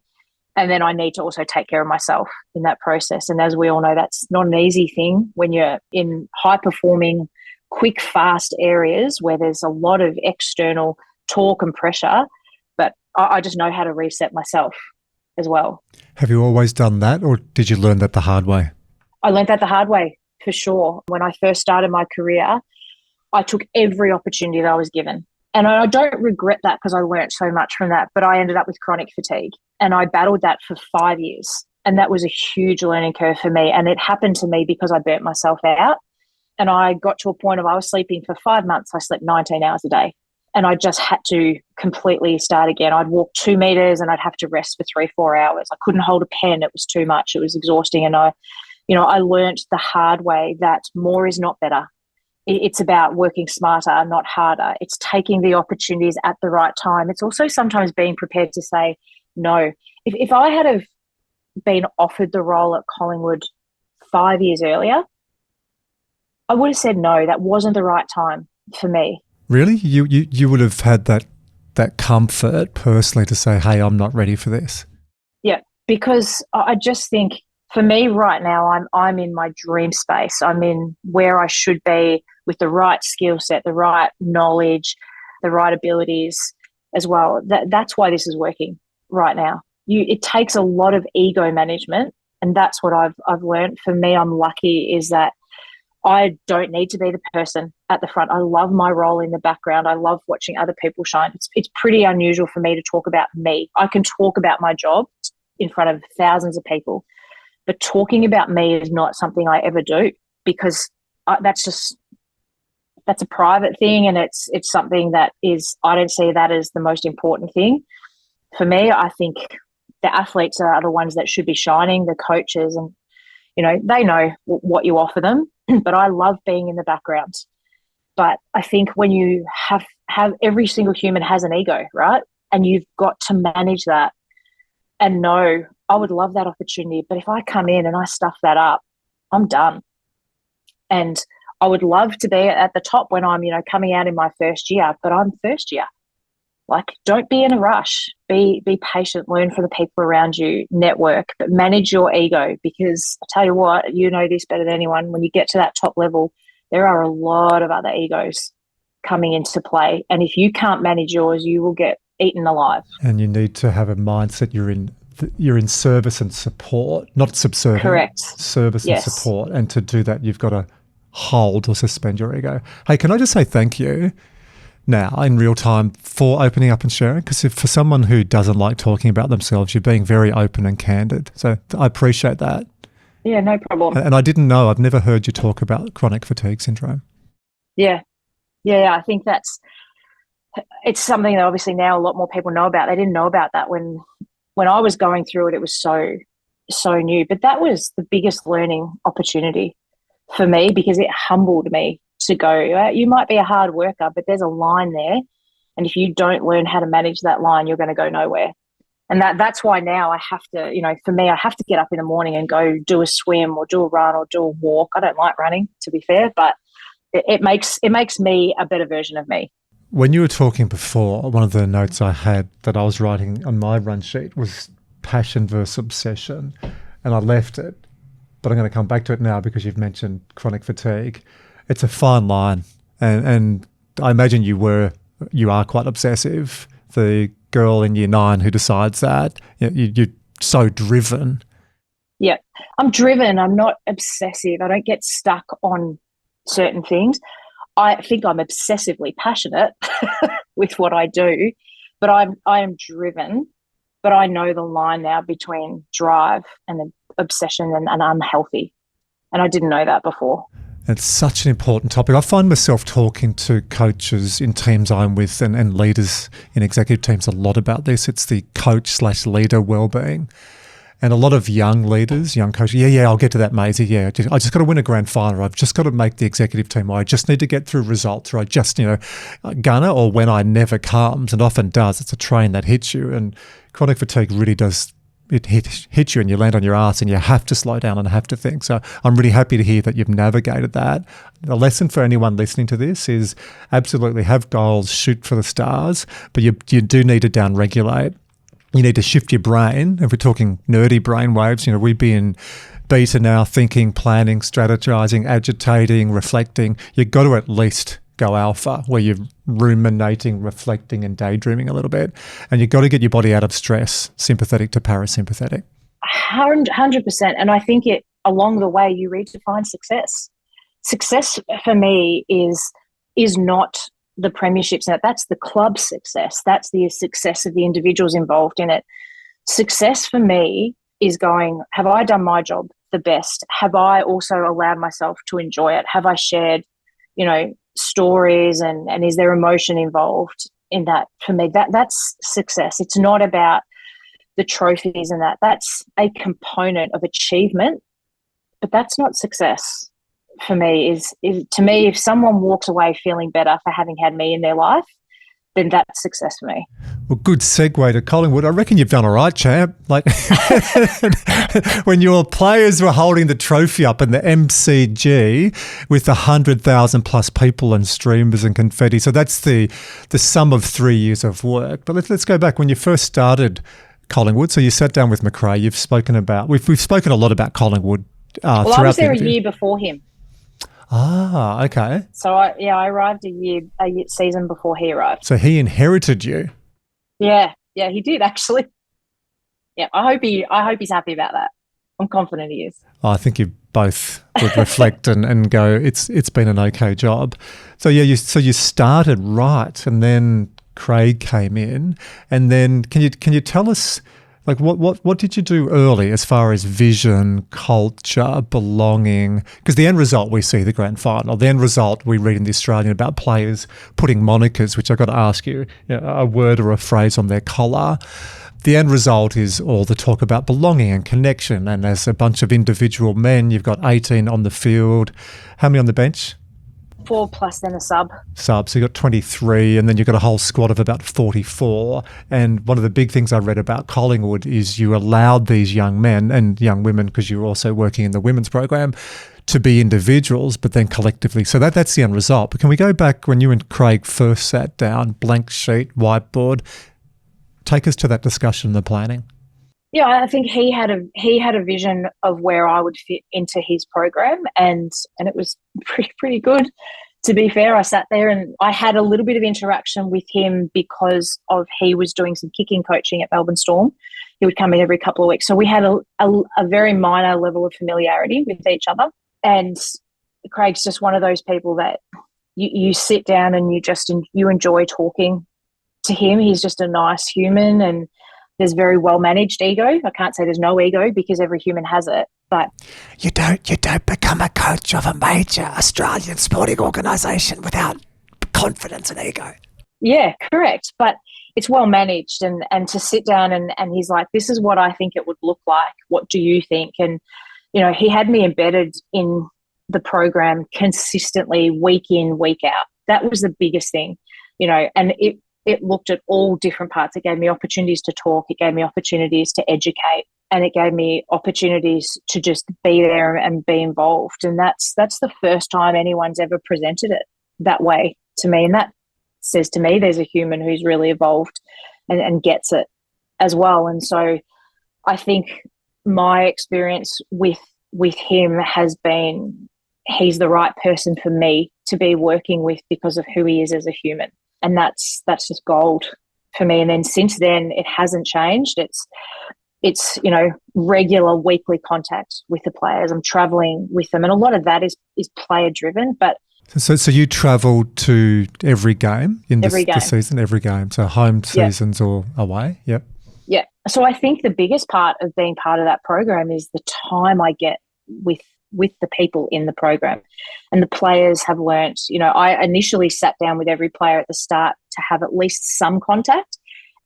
then I need to also take care of myself in that process. And as we all know, that's not an easy thing when you're in high performing, quick, fast areas where there's a lot of external talk and pressure. But I just know how to reset myself as well. Have you always done that, or did you learn that the hard way? I learned that the hard way, for sure. When I first started my career, I took every opportunity that I was given. And I don't regret that, because I learned so much from that. But I ended up with chronic fatigue, and I battled that for 5 years. And that was a huge learning curve for me. And it happened to me because I burnt myself out. And I got to a point of, I was sleeping for 5 months. I slept 19 hours a day. And I just had to completely start again. I'd walk 2 meters and I'd have to rest for 3-4 hours. I couldn't hold a pen. It was too much. It was exhausting. And I learned the hard way that more is not better. It's about working smarter, not harder. It's taking the opportunities at the right time. It's also sometimes being prepared to say no. If I had have been offered the role at Collingwood 5 years earlier, I would have said no. That wasn't the right time for me. Really? You would have had that comfort personally to say, hey, I'm not ready for this? Yeah, because I just think for me right now, I'm in my dream space. I'm in where I should be, with the right skill set, the right knowledge, the right abilities as well. That's why this is working right now. It takes a lot of ego management, and that's what I've learned. For me, I'm lucky is that I don't need to be the person at the front. I love my role in the background. I love watching other people shine. It's pretty unusual for me to talk about me. I can talk about my job in front of thousands of people, but talking about me is not something I ever do, because that's a private thing, and it's something that is, I don't see that as the most important thing. For me, I think the athletes are the ones that should be shining, the coaches, and, you know, they know what you offer them, but I love being in the background. But I think when you have every single human has an ego, right? And you've got to manage that and know, I would love that opportunity, but if I come in and I stuff that up, I'm done. And I would love to be at the top when I'm, you know, coming out in my first year, but I'm first year. Like, don't be in a rush. Be patient, learn from the people around you, network, but manage your ego, because I tell you what, you know this better than anyone, when you get to that top level, there are a lot of other egos coming into play. And if you can't manage yours, you will get eaten alive. And you need to have a mindset you're in service and support, not subservient. Correct. Service and support. And to do that, you've got to hold or suspend your ego. Hey, can I just say thank you now in real time for opening up and sharing? Because for someone who doesn't like talking about themselves, you're being very open and candid. So I appreciate that. Yeah, no problem. And I didn't know, I've never heard you talk about chronic fatigue syndrome. Yeah. I think it's something that obviously now a lot more people know about. They didn't know about that when I was going through it. It was so new. But that was the biggest learning opportunity for me, because it humbled me to go, you might be a hard worker, but there's a line there. And if you don't learn how to manage that line, you're going to go nowhere. And that's why now I have to, you know, for me, I have to get up in the morning and go do a swim or do a run or do a walk. I don't like running, to be fair, but it makes me a better version of me. When you were talking before, one of the notes I had that I was writing on my run sheet was passion versus obsession, and I left it, but I'm going to come back to it now because you've mentioned chronic fatigue. It's a fine line, and I imagine you are quite obsessive. The girl in year 9 who decides that, you're so driven. Yeah, I'm driven. I'm not obsessive. I don't get stuck on certain things. I think I'm obsessively passionate, with what I do, but I am driven, but I know the line now between drive and obsession and unhealthy. And I didn't know that before. It's such an important topic. I find myself talking to coaches in teams I'm with and leaders in executive teams a lot about this. It's the coach/leader wellbeing. And a lot of young leaders, young coaches, I'll get to that, Maisie. Yeah, I just got to win a grand final. I've just got to make the executive team. Or I just need to get through results. Or I just, gonna, or when I never comes, and often does. It's a train that hits you. And chronic fatigue really does, it hits you and you land on your ass and you have to slow down and have to think. So I'm really happy to hear that you've navigated that. The lesson for anyone listening to this is absolutely have goals, shoot for the stars, but you do need to downregulate. You need to shift your brain. If we're talking nerdy brain waves, we'd be in beta now, thinking, planning, strategizing, agitating, reflecting. You've got to at least go alpha, where you're ruminating, reflecting and daydreaming a little bit. And you've got to get your body out of stress, sympathetic to parasympathetic. 100%. And I think along the way you redefine success. Success for me is not the premierships. Now, that's the club success. That's the success of the individuals involved in it. Success for me is going, have I done my job the best? Have I also allowed myself to enjoy it? Have I shared, stories and is there emotion involved in that? For me, that's success. It's not about the trophies and that. That's a component of achievement, but that's not success. For me is to me, if someone walks away feeling better for having had me in their life, then that's success for me. Well, good segue to Collingwood. I reckon you've done all right, champ. Like when your players were holding the trophy up in the MCG with 100,000 plus people and streamers and confetti. So that's the sum of 3 years of work. But let's go back when you first started Collingwood. So you sat down with McRae. You've spoken about we've spoken a lot about Collingwood. I was there a year before him. Ah, okay. So I arrived a season before he arrived. So he inherited you. Yeah, he did actually. Yeah, I hope he's happy about that. I'm confident he is. I think you both would reflect and go, it's been an okay job. So you started right, and then Craig came in, and then can you tell us? Like what did you do early as far as vision, culture, belonging? Because the end result we see the grand final. The end result we read in the Australian about players putting monikers, which I've got to ask you, a word or a phrase on their collar. The end result is all the talk about belonging and connection. And as a bunch of individual men, you've got 18 on the field. How many on the bench? 4 plus then a sub. So you've got 23, and then you've got a whole squad of about 44. And one of the big things I read about Collingwood is you allowed these young men and young women, because you were also working in the women's program, to be individuals, but then collectively. So that's the end result. But can we go back when you and Craig first sat down, blank sheet, whiteboard? Take us to that discussion and the planning. Yeah, I think he had a vision of where I would fit into his program, and it was pretty good. To be fair, I sat there and I had a little bit of interaction with him because of he was doing some kicking coaching at Melbourne Storm. He would come in every couple of weeks, so we had a very minor level of familiarity with each other. And Craig's just one of those people that you sit down and you enjoy talking to him. He's just a nice human, and there's very well-managed ego. I can't say there's no ego because every human has it, but you don't become a coach of a major Australian sporting organisation without confidence and ego. Yeah, correct. But it's well-managed, and to sit down and he's like, this is what I think it would look like. What do you think? And, he had me embedded in the program consistently, week in, week out. That was the biggest thing, and it looked at all different parts. It gave me opportunities to talk. It gave me opportunities to educate, and it gave me opportunities to just be there and be involved. And that's the first time anyone's ever presented it that way to me. And that says to me there's a human who's really evolved and gets it as well. And so I think my experience with him has been he's the right person for me to be working with because of who he is as a human. And that's just gold for me. And then since then, it hasn't changed. It's regular weekly contact with the players. I'm traveling with them, and a lot of that is player driven. But So you travel to every game in Every game. the season, every game. So home seasons or away. Yep. Yeah. So I think the biggest part of being part of that program is the time I get with the people in the program. And the players have learnt, I initially sat down with every player at the start to have at least some contact.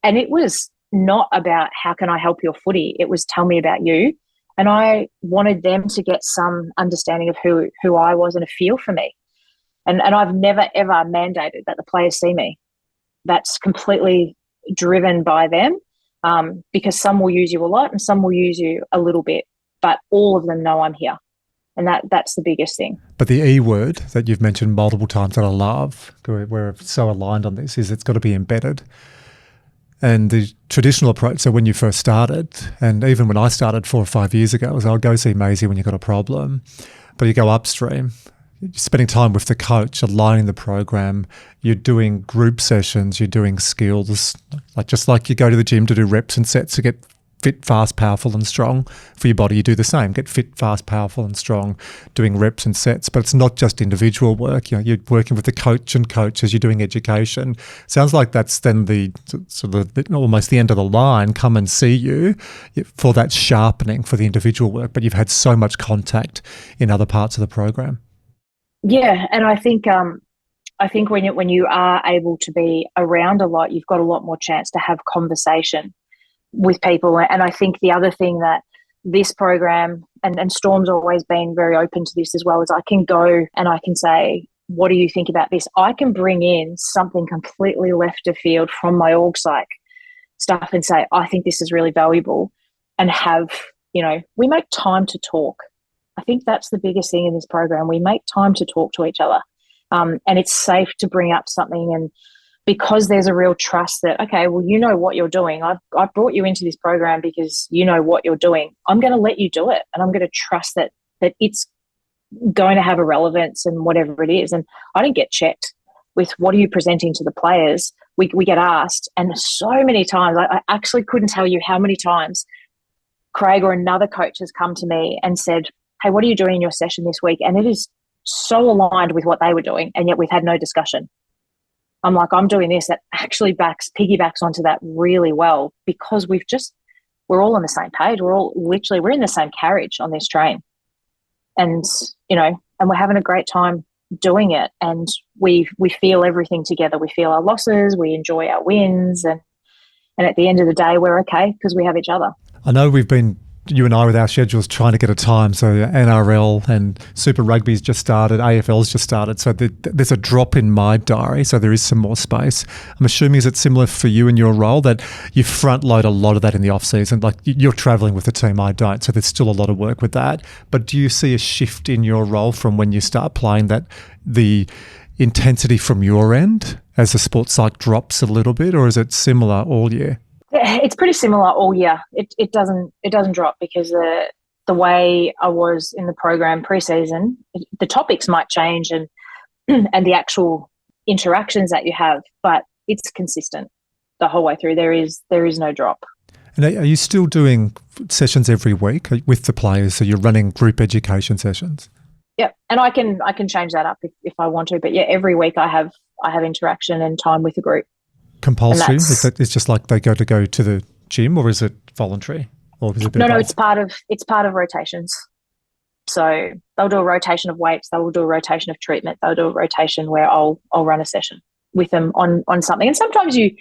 And it was not about how can I help your footy? It was tell me about you. And I wanted them to get some understanding of who I was and a feel for me. And I've never, ever mandated that the players see me. That's completely driven by them, because some will use you a lot and some will use you a little bit, but all of them know I'm here. And that's the biggest thing. But the E word that you've mentioned multiple times that I love, we're so aligned on this, is it's got to be embedded. And the traditional approach, so when you first started, and even when I started 4 or 5 years ago, was I'll go see Maisie when you've got a problem. But you go upstream. You're spending time with the coach, aligning the program, you're doing group sessions, you're doing skills, just like you go to the gym to do reps and sets to get fit, fast, powerful and strong for your body. You do the same, get fit, fast, powerful and strong, doing reps and sets. But it's not just individual work. You're working with the coach and coaches, you're doing education. Sounds like that's then the sort of almost the end of the line, come and see you for that sharpening for the individual work. But you've had so much contact in other parts of the program. Yeah, and I think when you are able to be around a lot, you've got a lot more chance to have conversation with people. And I think the other thing that this program, and Storm's always been very open to this as well, is I can go and I can say, what do you think about this? I can bring in something completely left of field from my org psych stuff and say, I think this is really valuable, and have, we make time to talk. I think that's the biggest thing in this program. We make time to talk to each other, and it's safe to bring up something. And because there's a real trust that, okay, well, you know what you're doing. I've brought you into this program because you know what you're doing. I'm going to let you do it, and I'm going to trust that it's going to have a relevance and whatever it is. And I didn't get checked with what are you presenting to the players. We get asked, and so many times, I actually couldn't tell you how many times Craig or another coach has come to me and said, hey, what are you doing in your session this week? And it is so aligned with what they were doing, and yet we've had no discussion. I'm like, I'm doing this. That actually piggybacks onto that really well, because we're all on the same page. We're in the same carriage on this train. And, and we're having a great time doing it. And we feel everything together. We feel our losses, we enjoy our wins. And at the end of the day, we're okay because we have each other. I know you and I with our schedules trying to get a time. So NRL and Super Rugby's just started, AFL's just started. So there's a drop in my diary. So there is some more space. I'm assuming, is it similar for you in your role that you front load a lot of that in the off season? Like you're traveling with the team, I don't. So there's still a lot of work with that. But do you see a shift in your role from when you start playing, that the intensity from your end as the sports psych drops a little bit, or is it similar all year? It's pretty similar all year. It doesn't drop, because the way I was in the program pre-season, the topics might change and the actual interactions that you have, but it's consistent the whole way through. There is no drop. And are you still doing sessions every week with the players? So you're running group education sessions? Yeah, and I can change that up if I want to. But yeah, every week I have interaction and time with the group. Compulsory? It's just like they go to the gym, or is it voluntary? Or is it No, it's part of rotations. So they'll do a rotation of weights, they will do a rotation of treatment, they'll do a rotation where I'll run a session with them on something. And sometimes you,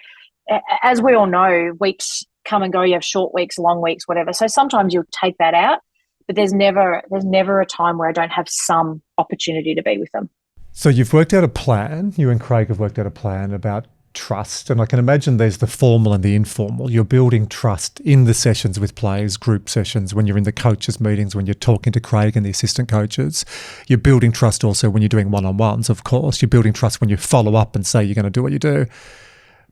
as we all know, weeks come and go, you have short weeks, long weeks, whatever. So sometimes you'll take that out, but there's never a time where I don't have some opportunity to be with them. So you've worked out a plan, you and Craig have worked out a plan about trust, and I can imagine there's the formal and the informal. You're building trust in the sessions with players, group sessions, when you're in the coaches' meetings, when you're talking to Craig and the assistant coaches. You're building trust also when you're doing one-on-ones, of course. You're building trust when you follow up and say you're going to do what you do.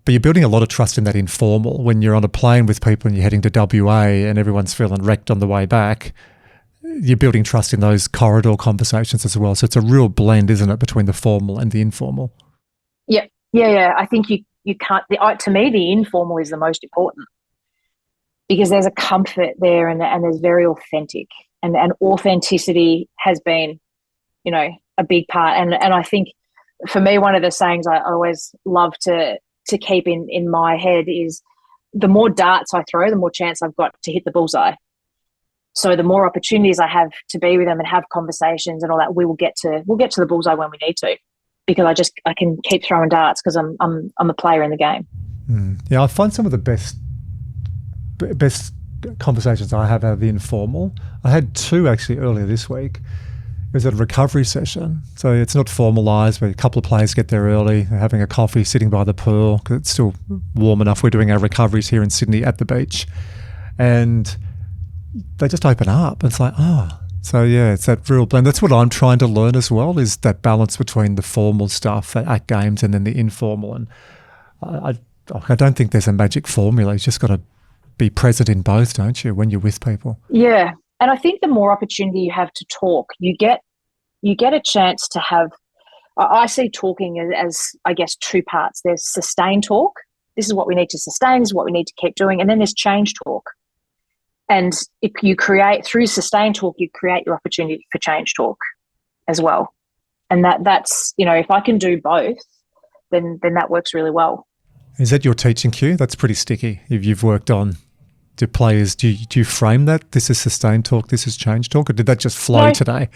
But you're building a lot of trust in that informal. When you're on a plane with people and you're heading to WA and everyone's feeling wrecked on the way back, you're building trust in those corridor conversations as well. So it's a real blend, isn't it, between the formal and the informal? Yeah. I think you can't. To me, the informal is the most important, because there's a comfort there, and there's very authentic, and authenticity has been a big part. And I think for me, one of the sayings I always love to keep in my head is the more darts I throw, the more chance I've got to hit the bullseye. So the more opportunities I have to be with them and have conversations and all that, we'll get to the bullseye when we need to, because I can keep throwing darts because I'm a player in the game. Yeah, I find some of the best conversations I have out of the informal. I had 2 actually earlier this week. It was at a recovery session. So it's not formalised, but a couple of players get there early, they're having a coffee, sitting by the pool because it's still warm enough. We're doing our recoveries here in Sydney at the beach. And they just open up. It's like, so yeah, it's that real blend. That's what I'm trying to learn as well, is that balance between the formal stuff at games and then the informal. And I don't think there's a magic formula. You've just got to be present in both, don't you, when you're with people? Yeah. And I think the more opportunity you have to talk, you get a chance to have, I see talking as, I guess, 2 parts. There's sustained talk. This is what we need to sustain. This is what we need to keep doing. And then there's change talk. And if you create, through sustained talk, you create your opportunity for change talk as well. And that's, if I can do both, then that works really well. Is that your teaching cue? That's pretty sticky. If you've worked on, do players, do you frame that? This is sustained talk, this is change talk, or did that just flow today?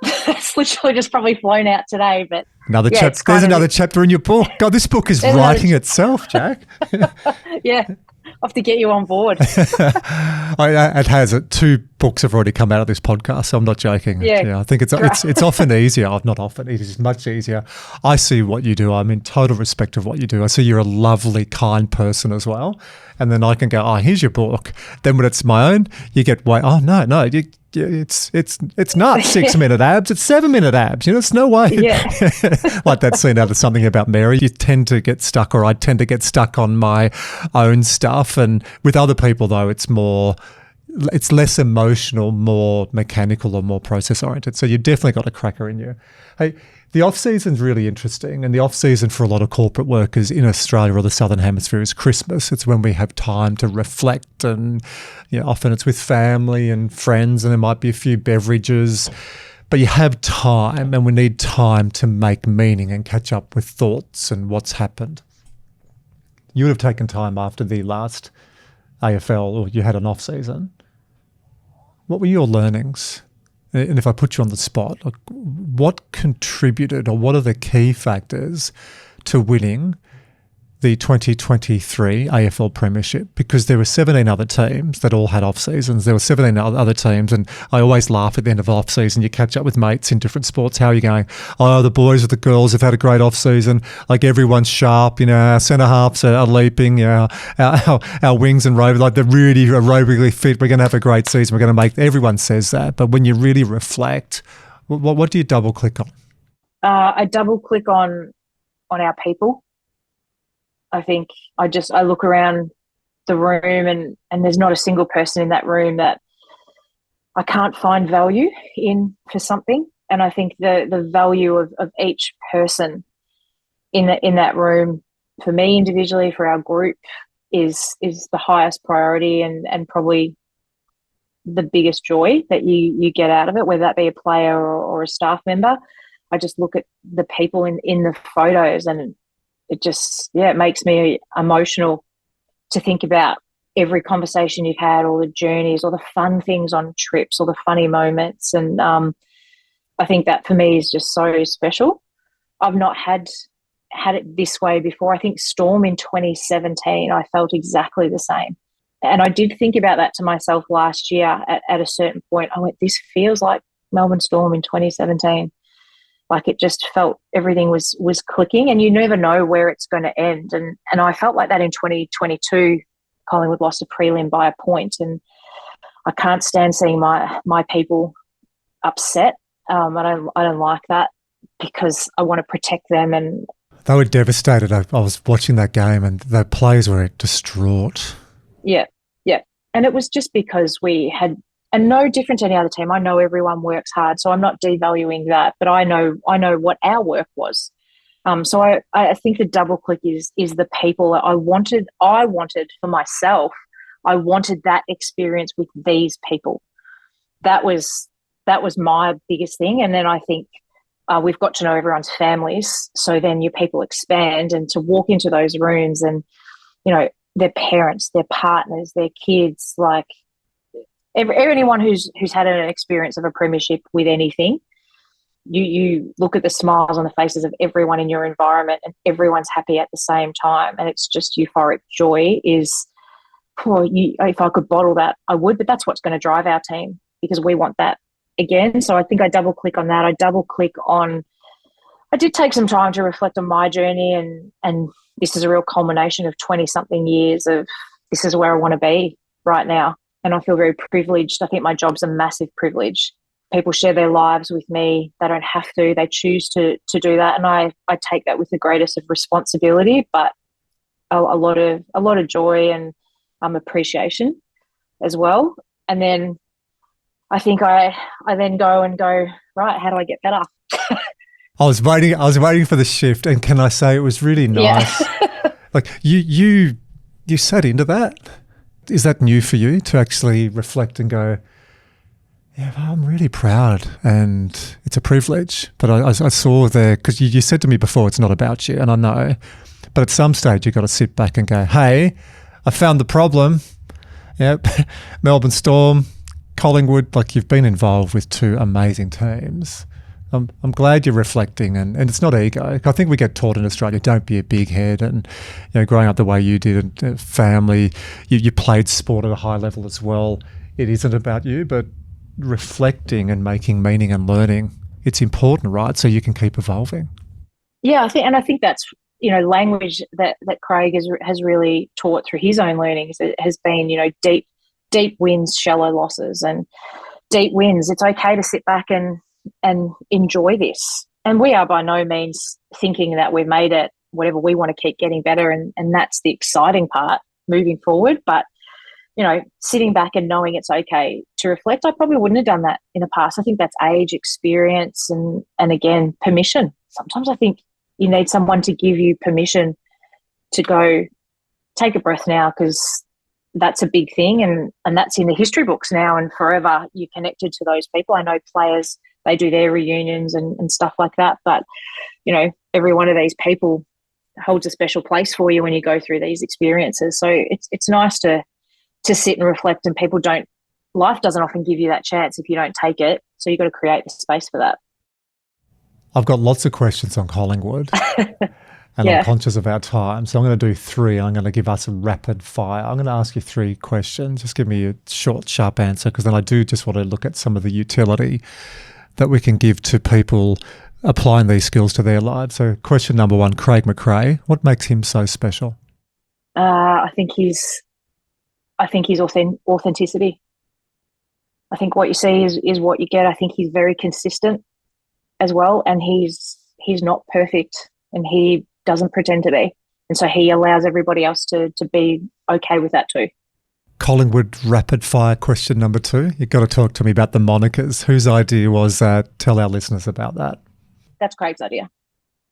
It's literally just probably flown out today. But there's another chapter in your book. God, this book is writing itself, Jack. Yeah. I have to get you on board. It has. 2 books have already come out of this podcast, so I'm not joking. Yeah, I think it's often easier. Not often. It is much easier. I see what you do. I'm in total respect of what you do. I see you're a lovely, kind person as well. And then I can go, here's your book. Then when it's my own, you get, no. It's not 6-minute abs, it's 7-minute abs. It's no way. Yeah. Like that scene out of Something About Mary. You tend to get stuck, or I tend to get stuck on my own stuff. And with other people, though, it's less emotional, more mechanical, or more process oriented. So you've definitely got a cracker in you. Hey, the off-season's really interesting, and the off-season for a lot of corporate workers in Australia or the Southern Hemisphere is Christmas. It's when we have time to reflect, and often it's with family and friends, and there might be a few beverages, but you have time, and we need time to make meaning and catch up with thoughts and what's happened. You would have taken time after the last AFL, or you had an off-season. What were your learnings? And if I put you on the spot, what contributed, or what are the key factors to winning the 2023 AFL Premiership? Because there were 17 other teams that all had off-seasons. There were 17 other teams, and I always laugh at the end of off-season. You catch up with mates in different sports. How are you going? The boys or the girls have had a great off-season. Like, everyone's sharp. Our centre-halves are leaping. Our wings and rovers, like, they're really aerobically fit. We're going to have a great season. We're going to make – everyone says that. But when you really reflect, what do you double-click on? I double-click on our people. I think I look around the room and there's not a single person in that room that I can't find value in for something. And I think the value of each person in that room, for me individually, for our group, is the highest priority and probably the biggest joy that you get out of it, whether that be a player or a staff member. I just look at the people in the photos, and it makes me emotional to think about every conversation you've had, all the journeys, all the fun things on trips, all the funny moments. And I think that for me is just so special. I've not had it this way before. I think Storm in 2017, I felt exactly the same. And I did think about that to myself last year at a certain point. I went, this feels like Melbourne Storm in 2017. Like, it just felt everything was clicking, and you never know where it's going to end. And I felt like that in 2022. Collingwood lost a prelim by a point, and I can't stand seeing my people upset. I don't like that, because I want to protect them. And they were devastated. I was watching that game, and the players were distraught. Yeah. And it was just because we had. And no different to any other team. I know everyone works hard, so I'm not devaluing that. But I know what our work was. So I think the double click is the people that I wanted for myself. I wanted that experience with these people. That was my biggest thing. And then I think we've got to know everyone's families. So then your people expand, and to walk into those rooms and, you know, their parents, their partners, their kids, like anyone who's had an experience of a premiership with anything, you look at the smiles on the faces of everyone in your environment and everyone's happy at the same time. And it's just euphoric joy is, if I could bottle that, I would, but that's what's going to drive our team, because we want that again. So I think I double click on that. I did take some time to reflect on my journey, and this is a real culmination of 20-something years of this is where I want to be right now. And I feel very privileged. I think my job's a massive privilege. People share their lives with me. They don't have to. They choose to do that. And I take that with the greatest of responsibility, but a lot of joy and appreciation as well. And then I think I then go, right, how do I get better? I was waiting for the shift, and can I say it was really nice. Yeah. Like you sat into that. Is that new for you to actually reflect and go, yeah, I'm really proud and it's a privilege. But I saw there, because you said to me before, it's not about you, and I know. But at some stage you've got to sit back and go, hey, I found the problem. Yep, Melbourne Storm, Collingwood, like you've been involved with two amazing teams. I'm glad you're reflecting, and it's not ego. I think we get taught in Australia, don't be a big head, and you know, growing up the way you did, and family, you played sport at a high level as well. It isn't about you, but reflecting and making meaning and learning, it's important, right? So you can keep evolving. Yeah, I think that's, you know, language that Craig has really taught through his own learnings. It has been, you know, deep wins, shallow losses, and deep wins. It's okay to sit back and enjoy this. And we are by no means thinking that we've made it, whatever. We want to keep getting better, and that's the exciting part moving forward. But, you know, sitting back and knowing it's okay to reflect, I probably wouldn't have done that in the past. I think that's age, experience, and again, permission. Sometimes I think you need someone to give you permission to go, take a breath now, because that's a big thing, and that's in the history books now and forever. You're connected to those people. I know players, they do their reunions and stuff like that, but, you know, every one of these people holds a special place for you when you go through these experiences. So it's nice to sit and reflect, and life doesn't often give you that chance if you don't take it. So you've got to create the space for that. I've got lots of questions on Collingwood. And yeah. I'm conscious of our time, so I'm going to do 3. I'm going to give us a rapid fire. I'm going to ask you 3 questions. Just give me a short, sharp answer, because then I do just want to look at some of the utility that we can give to people applying these skills to their lives. So question number 1, Craig McRae. What makes him so special? I think he's authenticity. I think what you see is what you get. I think he's very consistent as well, and he's not perfect, and he doesn't pretend to be. And so he allows everybody else to be okay with that too. Collingwood rapid fire question number 2. You've got to talk to me about the monikers. Whose idea was that? Tell our listeners about that. That's Craig's idea.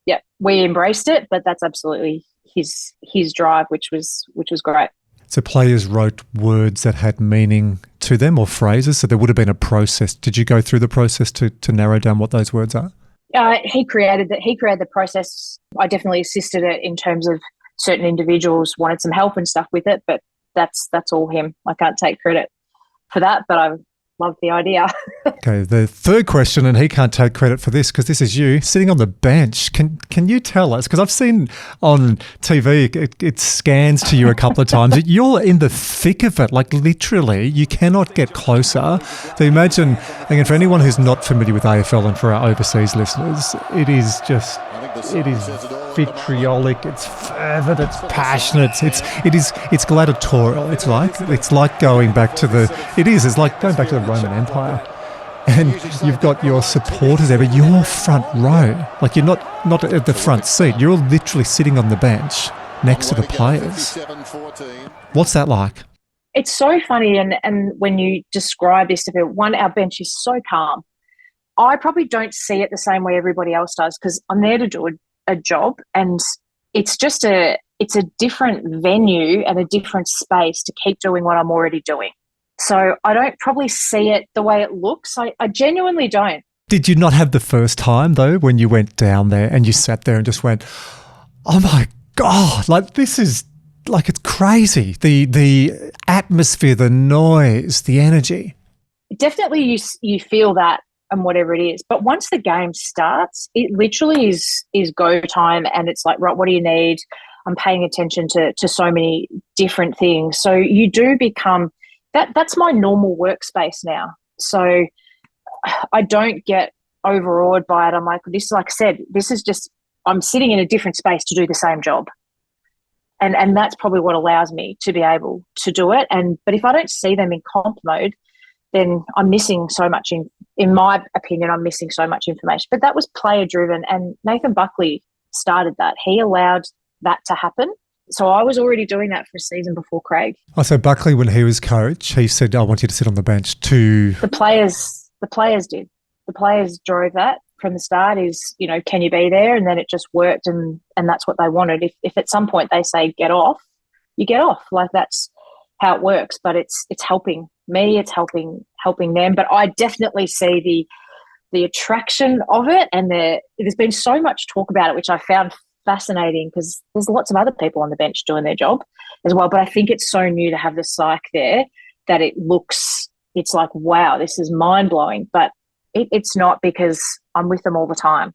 Yeah, we embraced it, but that's absolutely his drive, which was great. So players wrote words that had meaning to them, or phrases, so there would have been a process. Did you go through the process to narrow down what those words are? He created the process. I definitely assisted it in terms of certain individuals wanted some help and stuff with it, but that's all him. I can't take credit for that, but I love the idea. Okay, the 3rd question, and he can't take credit for this because this is you sitting on the bench. Can you tell us, because I've seen on TV it scans to you a couple of times, you're in the thick of it, like literally you cannot get closer. So imagine, again, for anyone who's not familiar with AFL and for our overseas listeners, it is vitriolic, it's fervent, it's passionate, it's gladiatorial. It's like going back to it's like going back to the Roman Empire. And you've got your supporters there, but you're front row. Like you're not at the front seat. You're literally sitting on the bench next to the players. What's that like? It's so funny, and when you describe this to people, our bench is so calm. I probably don't see it the same way everybody else does, because I'm there to do a job, and it's a different venue and a different space to keep doing what I'm already doing. So I don't probably see it the way it looks. I genuinely don't. Did you not have the first time though when you went down there and you sat there and just went, oh my God, like this is like it's crazy. The atmosphere, the noise, the energy. Definitely you feel that and whatever it is. But once the game starts, it literally is go time, and it's like, right, what do you need? I'm paying attention to so many different things. So you do become that's my normal workspace now. So I don't get overawed by it. I'm like, this, like I said, this is just, I'm sitting in a different space to do the same job. And that's probably what allows me to be able to do it. But if I don't see them in comp mode, then I'm missing so much in my opinion, I'm missing so much information. But that was player driven, and Nathan Buckley started that. He allowed that to happen. So I was already doing that for a season before Craig. Oh, so Buckley, when he was coach, he said, I want you to sit on the bench to... The players did. The players drove that from the start is, can you be there? And then it just worked, and that's what they wanted. If at some point they say get off, you get off. Like that's how it works. But it's helping me, it's helping them. But I definitely see the attraction of it, and there's been so much talk about it, which I found fascinating because there's lots of other people on the bench doing their job as well. But I think it's so new to have the psych there that it's like, wow, this is mind blowing. But it's not, because I'm with them all the time.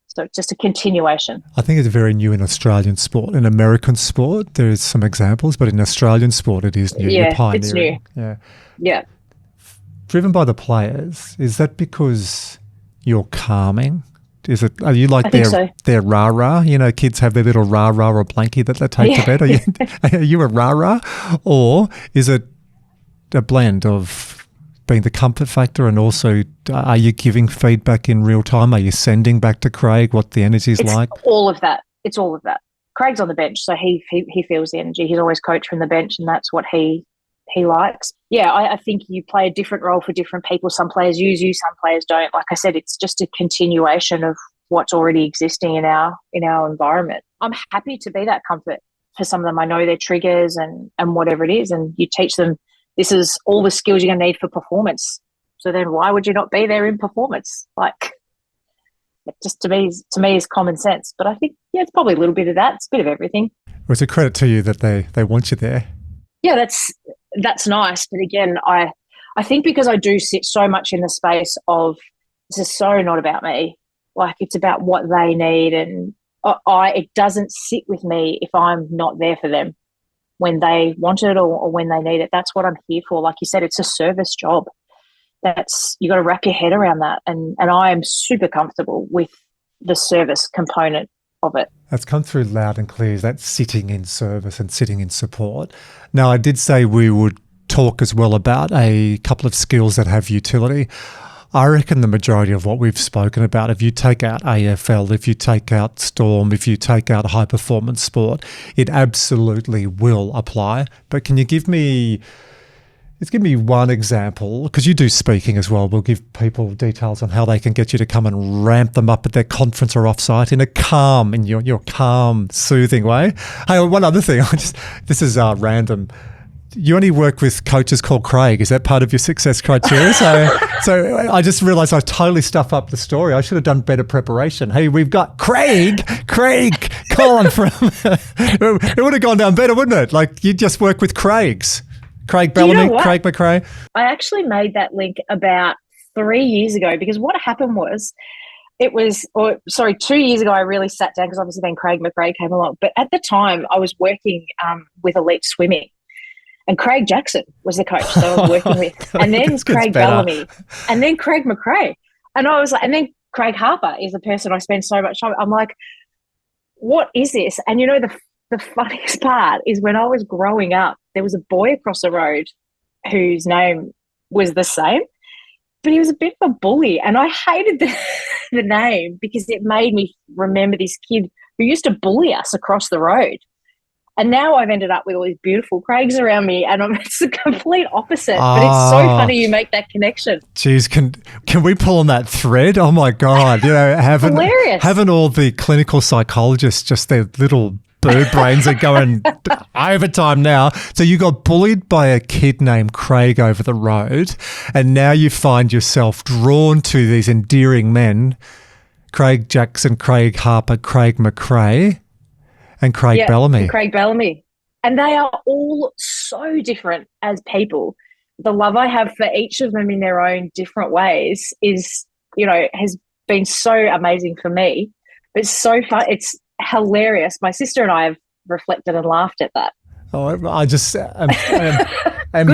So it's just a continuation. I think it's very new in Australian sport. In American sport, there's some examples, but in Australian sport, it is new. Yeah, You're pioneering. it's new. Yeah. Yeah. Driven by the players, is that because you're calming? Are you like their rah-rah? Kids have their little rah-rah or blankie that they take to bed. Are you a rah-rah? Or is it a blend of being the comfort factor, and also are you giving feedback in real time? Are you sending back to Craig what the energy's like? All of that. It's all of that. Craig's on the bench, so he feels the energy. He's always coached from the bench, and that's what he likes. Yeah, I think you play a different role for different people. Some players use you, some players don't. Like I said, it's just a continuation of what's already existing in our environment. I'm happy to be that comfort for some of them. I know their triggers and whatever it is, and you teach them this is all the skills you're going to need for performance. So then why would you not be there in performance? Like, it just to me is common sense. But I think, it's probably a little bit of that. It's a bit of everything. Well, it's a credit to you that they want you there. Yeah, that's nice. But again, I think because I do sit so much in the space of this is so not about me. Like, it's about what they need, and it doesn't sit with me if I'm not there for them when they want it or when they need it. That's what I'm here for. Like you said, it's a service job. You got to wrap your head around that. And I am super comfortable with the service component of it. That's come through loud and clear, that sitting in service and sitting in support. Now, I did say we would talk as well about a couple of skills that have utility. I reckon the majority of what we've spoken about, if you take out AFL, if you take out Storm, if you take out high performance sport, it absolutely will apply. But can you give me one example? Because you do speaking as well. We'll give people details on how they can get you to come and ramp them up at their conference or offsite in a calm, in your calm, soothing way. Hey, one other thing, this is random. You only work with coaches called Craig. Is that part of your success criteria? So I just realised I totally stuffed up the story. I should have done better preparation. Hey, we've got Craig Colin from... It would have gone down better, wouldn't it? Like, you just work with Craigs. Craig Bellamy, Craig McRae. I actually made that link about 3 years ago, because what happened was 2 years ago, I really sat down, because obviously then Craig McRae came along. But at the time, I was working with elite swimming. And Craig Jackson was the coach that I was working with. And then Craig Bellamy. And then Craig McRae. And I was like, and then Craig Harper is the person I spend so much time. I'm like, what is this? And the funniest part is when I was growing up, there was a boy across the road whose name was the same, but he was a bit of a bully. And I hated the name because it made me remember this kid who used to bully us across the road. And now I've ended up with all these beautiful Craigs around me, and it's the complete opposite. But it's so funny you make that connection. Geez, can we pull on that thread? Oh my God! Having all the clinical psychologists, just their little bird brains are going overtime now. So you got bullied by a kid named Craig over the road, and now you find yourself drawn to these endearing men, Craig Jackson, Craig Harper, Craig McRae, and Craig Bellamy. And Craig Bellamy. And they are all so different as people. The love I have for each of them in their own different ways is, has been so amazing for me. It's so fun. It's hilarious. My sister and I have reflected and laughed at that. Oh, I just am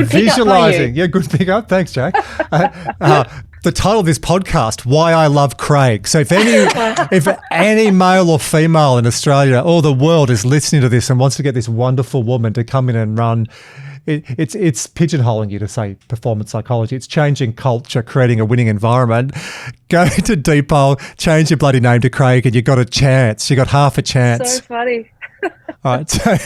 visualizing. Yeah, good pickup. Thanks, Jack. The title of this podcast, Why I Love Craig. So if any male or female in Australia or the world is listening to this and wants to get this wonderful woman to come in and run, it's pigeonholing you to say performance psychology. It's changing culture, creating a winning environment. Go to Depot, change your bloody name to Craig, and you got a chance. You got half a chance. So funny. All right, so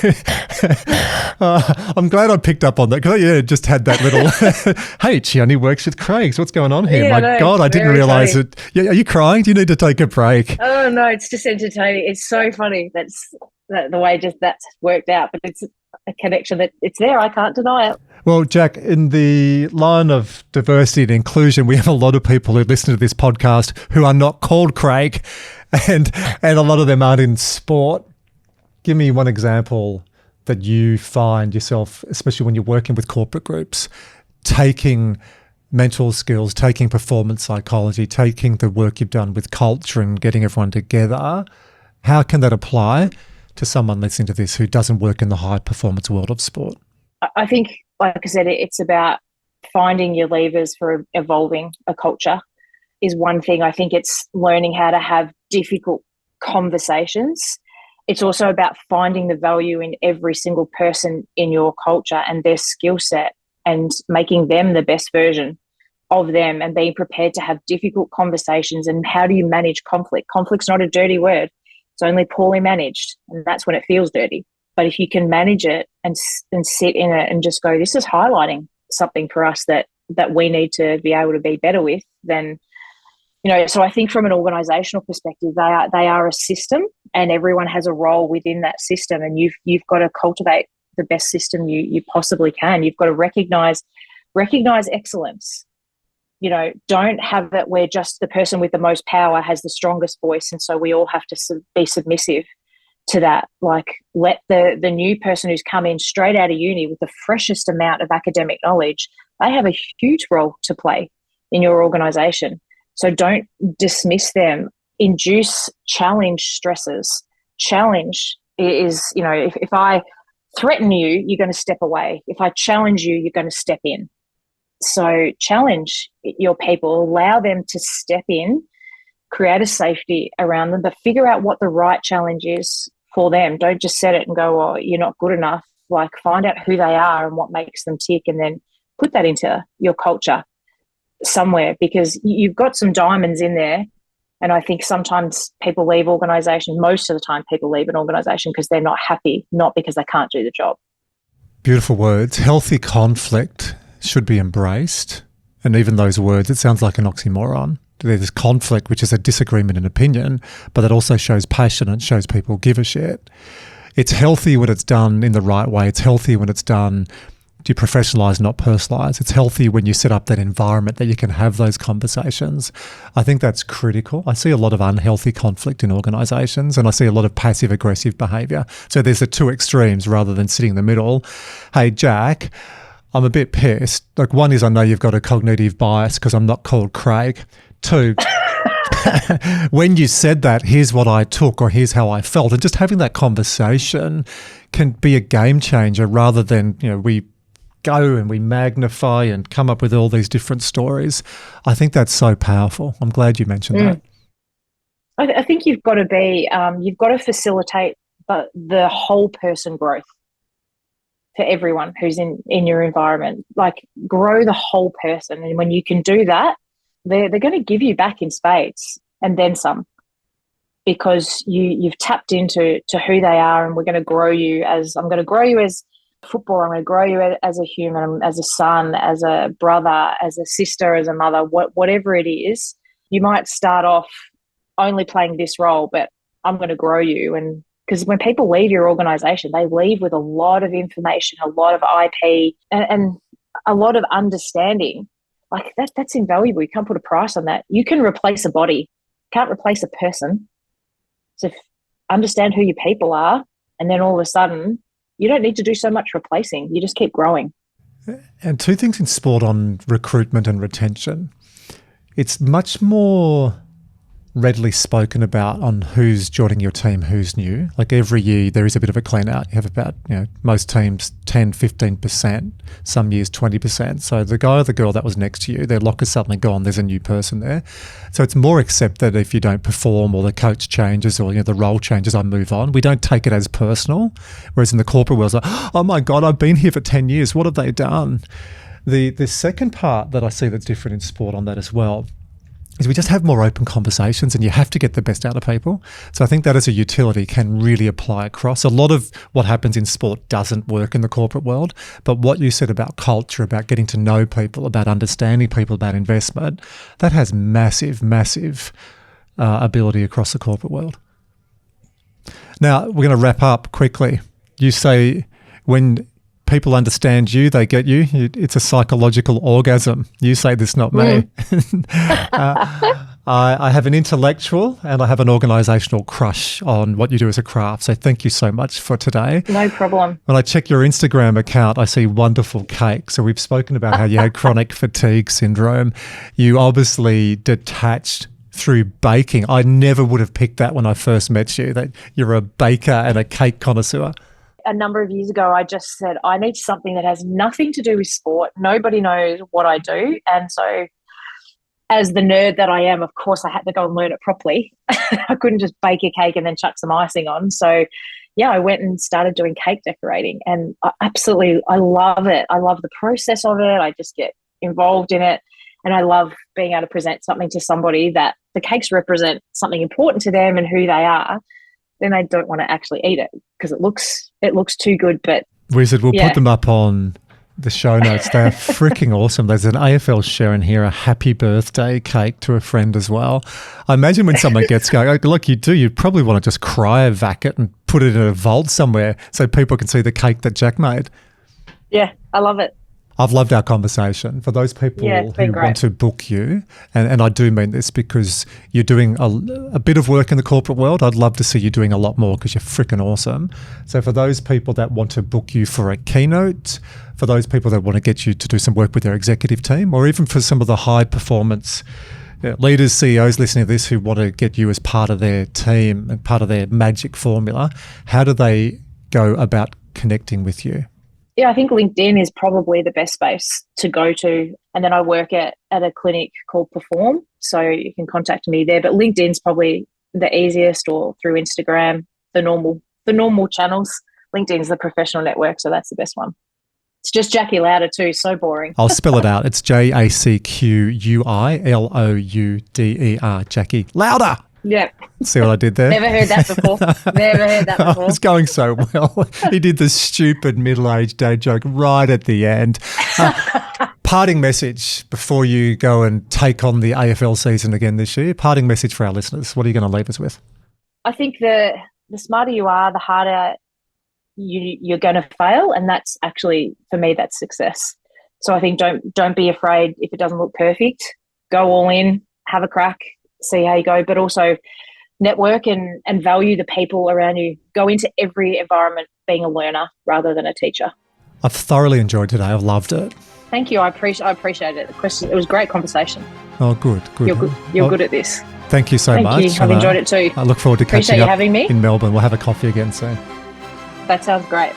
I'm glad I picked up on that because I just had that little, hey, she only works with Craigs. What's going on here? My God, I didn't realise it. Yeah, are you crying? Do you need to take a break? Oh, no, it's just entertaining. It's so funny. That's the way that's worked out, but it's a connection that it's there. I can't deny it. Well, Jack, in the line of diversity and inclusion, we have a lot of people who listen to this podcast who are not called Craig, and a lot of them aren't in sport. Give me one example that you find yourself, especially when you're working with corporate groups, taking mental skills, taking performance psychology, taking the work you've done with culture and getting everyone together. How can that apply to someone listening to this who doesn't work in the high performance world of sport? I think, like I said, it's about finding your levers for evolving a culture is one thing. I think it's learning how to have difficult conversations. It's also about finding the value in every single person in your culture and their skill set and making them the best version of them and being prepared to have difficult conversations. And how do you manage conflict? Conflict's not a dirty word. It's only poorly managed, and that's when it feels dirty. But if you can manage it and sit in it and just go, this is highlighting something for us that we need to be able to be better with, then, so I think from an organisational perspective, they are a system and everyone has a role within that system, and you've got to cultivate the best system you possibly can. You've got to recognise excellence. Don't have it where just the person with the most power has the strongest voice, and so we all have to be submissive to that. Like, let the new person who's come in straight out of uni with the freshest amount of academic knowledge, they have a huge role to play in your organisation. So don't dismiss them. Induce challenge stresses. Challenge is, if I threaten you, you're going to step away. If I challenge you, you're going to step in. So challenge your people, allow them to step in, create a safety around them, but figure out what the right challenge is for them. Don't just set it and go, oh, you're not good enough. Like, find out who they are and what makes them tick, and then put that into your culture somewhere, because you've got some diamonds in there. And I think sometimes people leave organisations, most of the time people leave an organisation because they're not happy, not because they can't do the job. Beautiful words. Healthy conflict should be embraced. And even those words, it sounds like an oxymoron. There's conflict, which is a disagreement in opinion, but that also shows passion and shows people give a shit. It's healthy when it's done in the right way. It's healthy when it's done, you professionalise, not personalise. It's healthy when you set up that environment that you can have those conversations. I think that's critical. I see a lot of unhealthy conflict in organisations, and I see a lot of passive-aggressive behaviour. So there's the two extremes rather than sitting in the middle. Hey, Jack, I'm a bit pissed. Like, one is I know you've got a cognitive bias because I'm not called Craig. Two, when you said that, here's what I took or here's how I felt. And just having that conversation can be a game changer rather than, we go and we magnify and come up with all these different stories. I think that's so powerful. I'm glad you mentioned that. I think you've got to facilitate the whole person growth for everyone who's in your environment. Like, grow the whole person. And when you can do that, they're going to give you back in spades and then some, because you've tapped into who they are, and I'm going to grow you as a footballer, I'm going to grow you as a human, as a son, as a brother, as a sister, as a mother, whatever it is. You might start off only playing this role, but I'm going to grow you, and Because when people leave your organisation, they leave with a lot of information, a lot of IP, and a lot of understanding. Like that's invaluable. You can't put a price on that. You can replace a body, can't replace a person. So understand who your people are, and then all of a sudden, you don't need to do so much replacing. You just keep growing. And two things in sport on recruitment and retention. It's much more readily spoken about on who's joining your team, who's new. Like every year there is a bit of a clean out. You have about, most teams 10, 15%, some years 20%. So the guy or the girl that was next to you, their locker's suddenly gone, there's a new person there. So it's more accepted if you don't perform or the coach changes or the role changes, I move on. We don't take it as personal. Whereas in the corporate world, it's like, oh my God, I've been here for 10 years. What have they done? The second part that I see that's different in sport on that as well is we just have more open conversations, and you have to get the best out of people. So I think that as a utility can really apply across. A lot of what happens in sport doesn't work in the corporate world, but what you said about culture, about getting to know people, about understanding people, about investment, that has massive, massive ability across the corporate world. Now, we're going to wrap up quickly. You say when people understand you, they get you. It's a psychological orgasm. You say this, not me. I have an intellectual and I have an organisational crush on what you do as a craft. So thank you so much for today. No problem. When I check your Instagram account, I see wonderful cake. So we've spoken about how you had chronic fatigue syndrome. You obviously detached through baking. I never would have picked that when I first met you, that you're a baker and a cake connoisseur. A number of years ago, I just said, I need something that has nothing to do with sport. Nobody knows what I do. And so as the nerd that I am, of course, I had to go and learn it properly. I couldn't just bake a cake and then chuck some icing on. So, yeah, I went and started doing cake decorating. And I love it. I love the process of it. I just get involved in it. And I love being able to present something to somebody that the cakes represent something important to them and who they are. Then they don't want to actually eat it because it looks too good. But Wizard, we'll put them up on the show notes. They're freaking awesome. There's an AFL share in here, a happy birthday cake to a friend as well. I imagine when someone gets going, like you do, you probably want to just cryovac it and put it in a vault somewhere so people can see the cake that Jack made. Yeah, I love it. I've loved our conversation. For those people who want to book you, and I do mean this because you're doing a bit of work in the corporate world, I'd love to see you doing a lot more because you're freaking awesome. So for those people that want to book you for a keynote, for those people that want to get you to do some work with their executive team, or even for some of the high performance leaders, CEOs listening to this who want to get you as part of their team and part of their magic formula, how do they go about connecting with you? Yeah, I think LinkedIn is probably the best space to go to. And then I work at a clinic called Perform, so you can contact me there. But LinkedIn's probably the easiest, or through Instagram, the normal channels. LinkedIn's the professional network, so that's the best one. It's just Jacqui Louder too, so boring. I'll spell it out. It's JACQUILOUDER, Jacqui Louder. Yeah. See what I did there? Never heard that before. Oh, it's going so well. He did the stupid middle-aged dad joke right at the end. Parting message before you go and take on the AFL season again this year. Parting message for our listeners. What are you going to leave us with? I think the smarter you are, the harder you're going to fail, and that's actually, for me, that's success. So I think don't be afraid if it doesn't look perfect. Go all in, have a crack, see how you go, but also network and value the people around you. Go into every environment being a learner rather than a teacher. I've thoroughly enjoyed today. I've loved it. Thank you. I appreciate it. It was a great conversation. Oh, good. You're good at this. Thank you so much. Thank you. I've enjoyed it too. I look forward to catching up having me in Melbourne. We'll have a coffee again soon. That sounds great.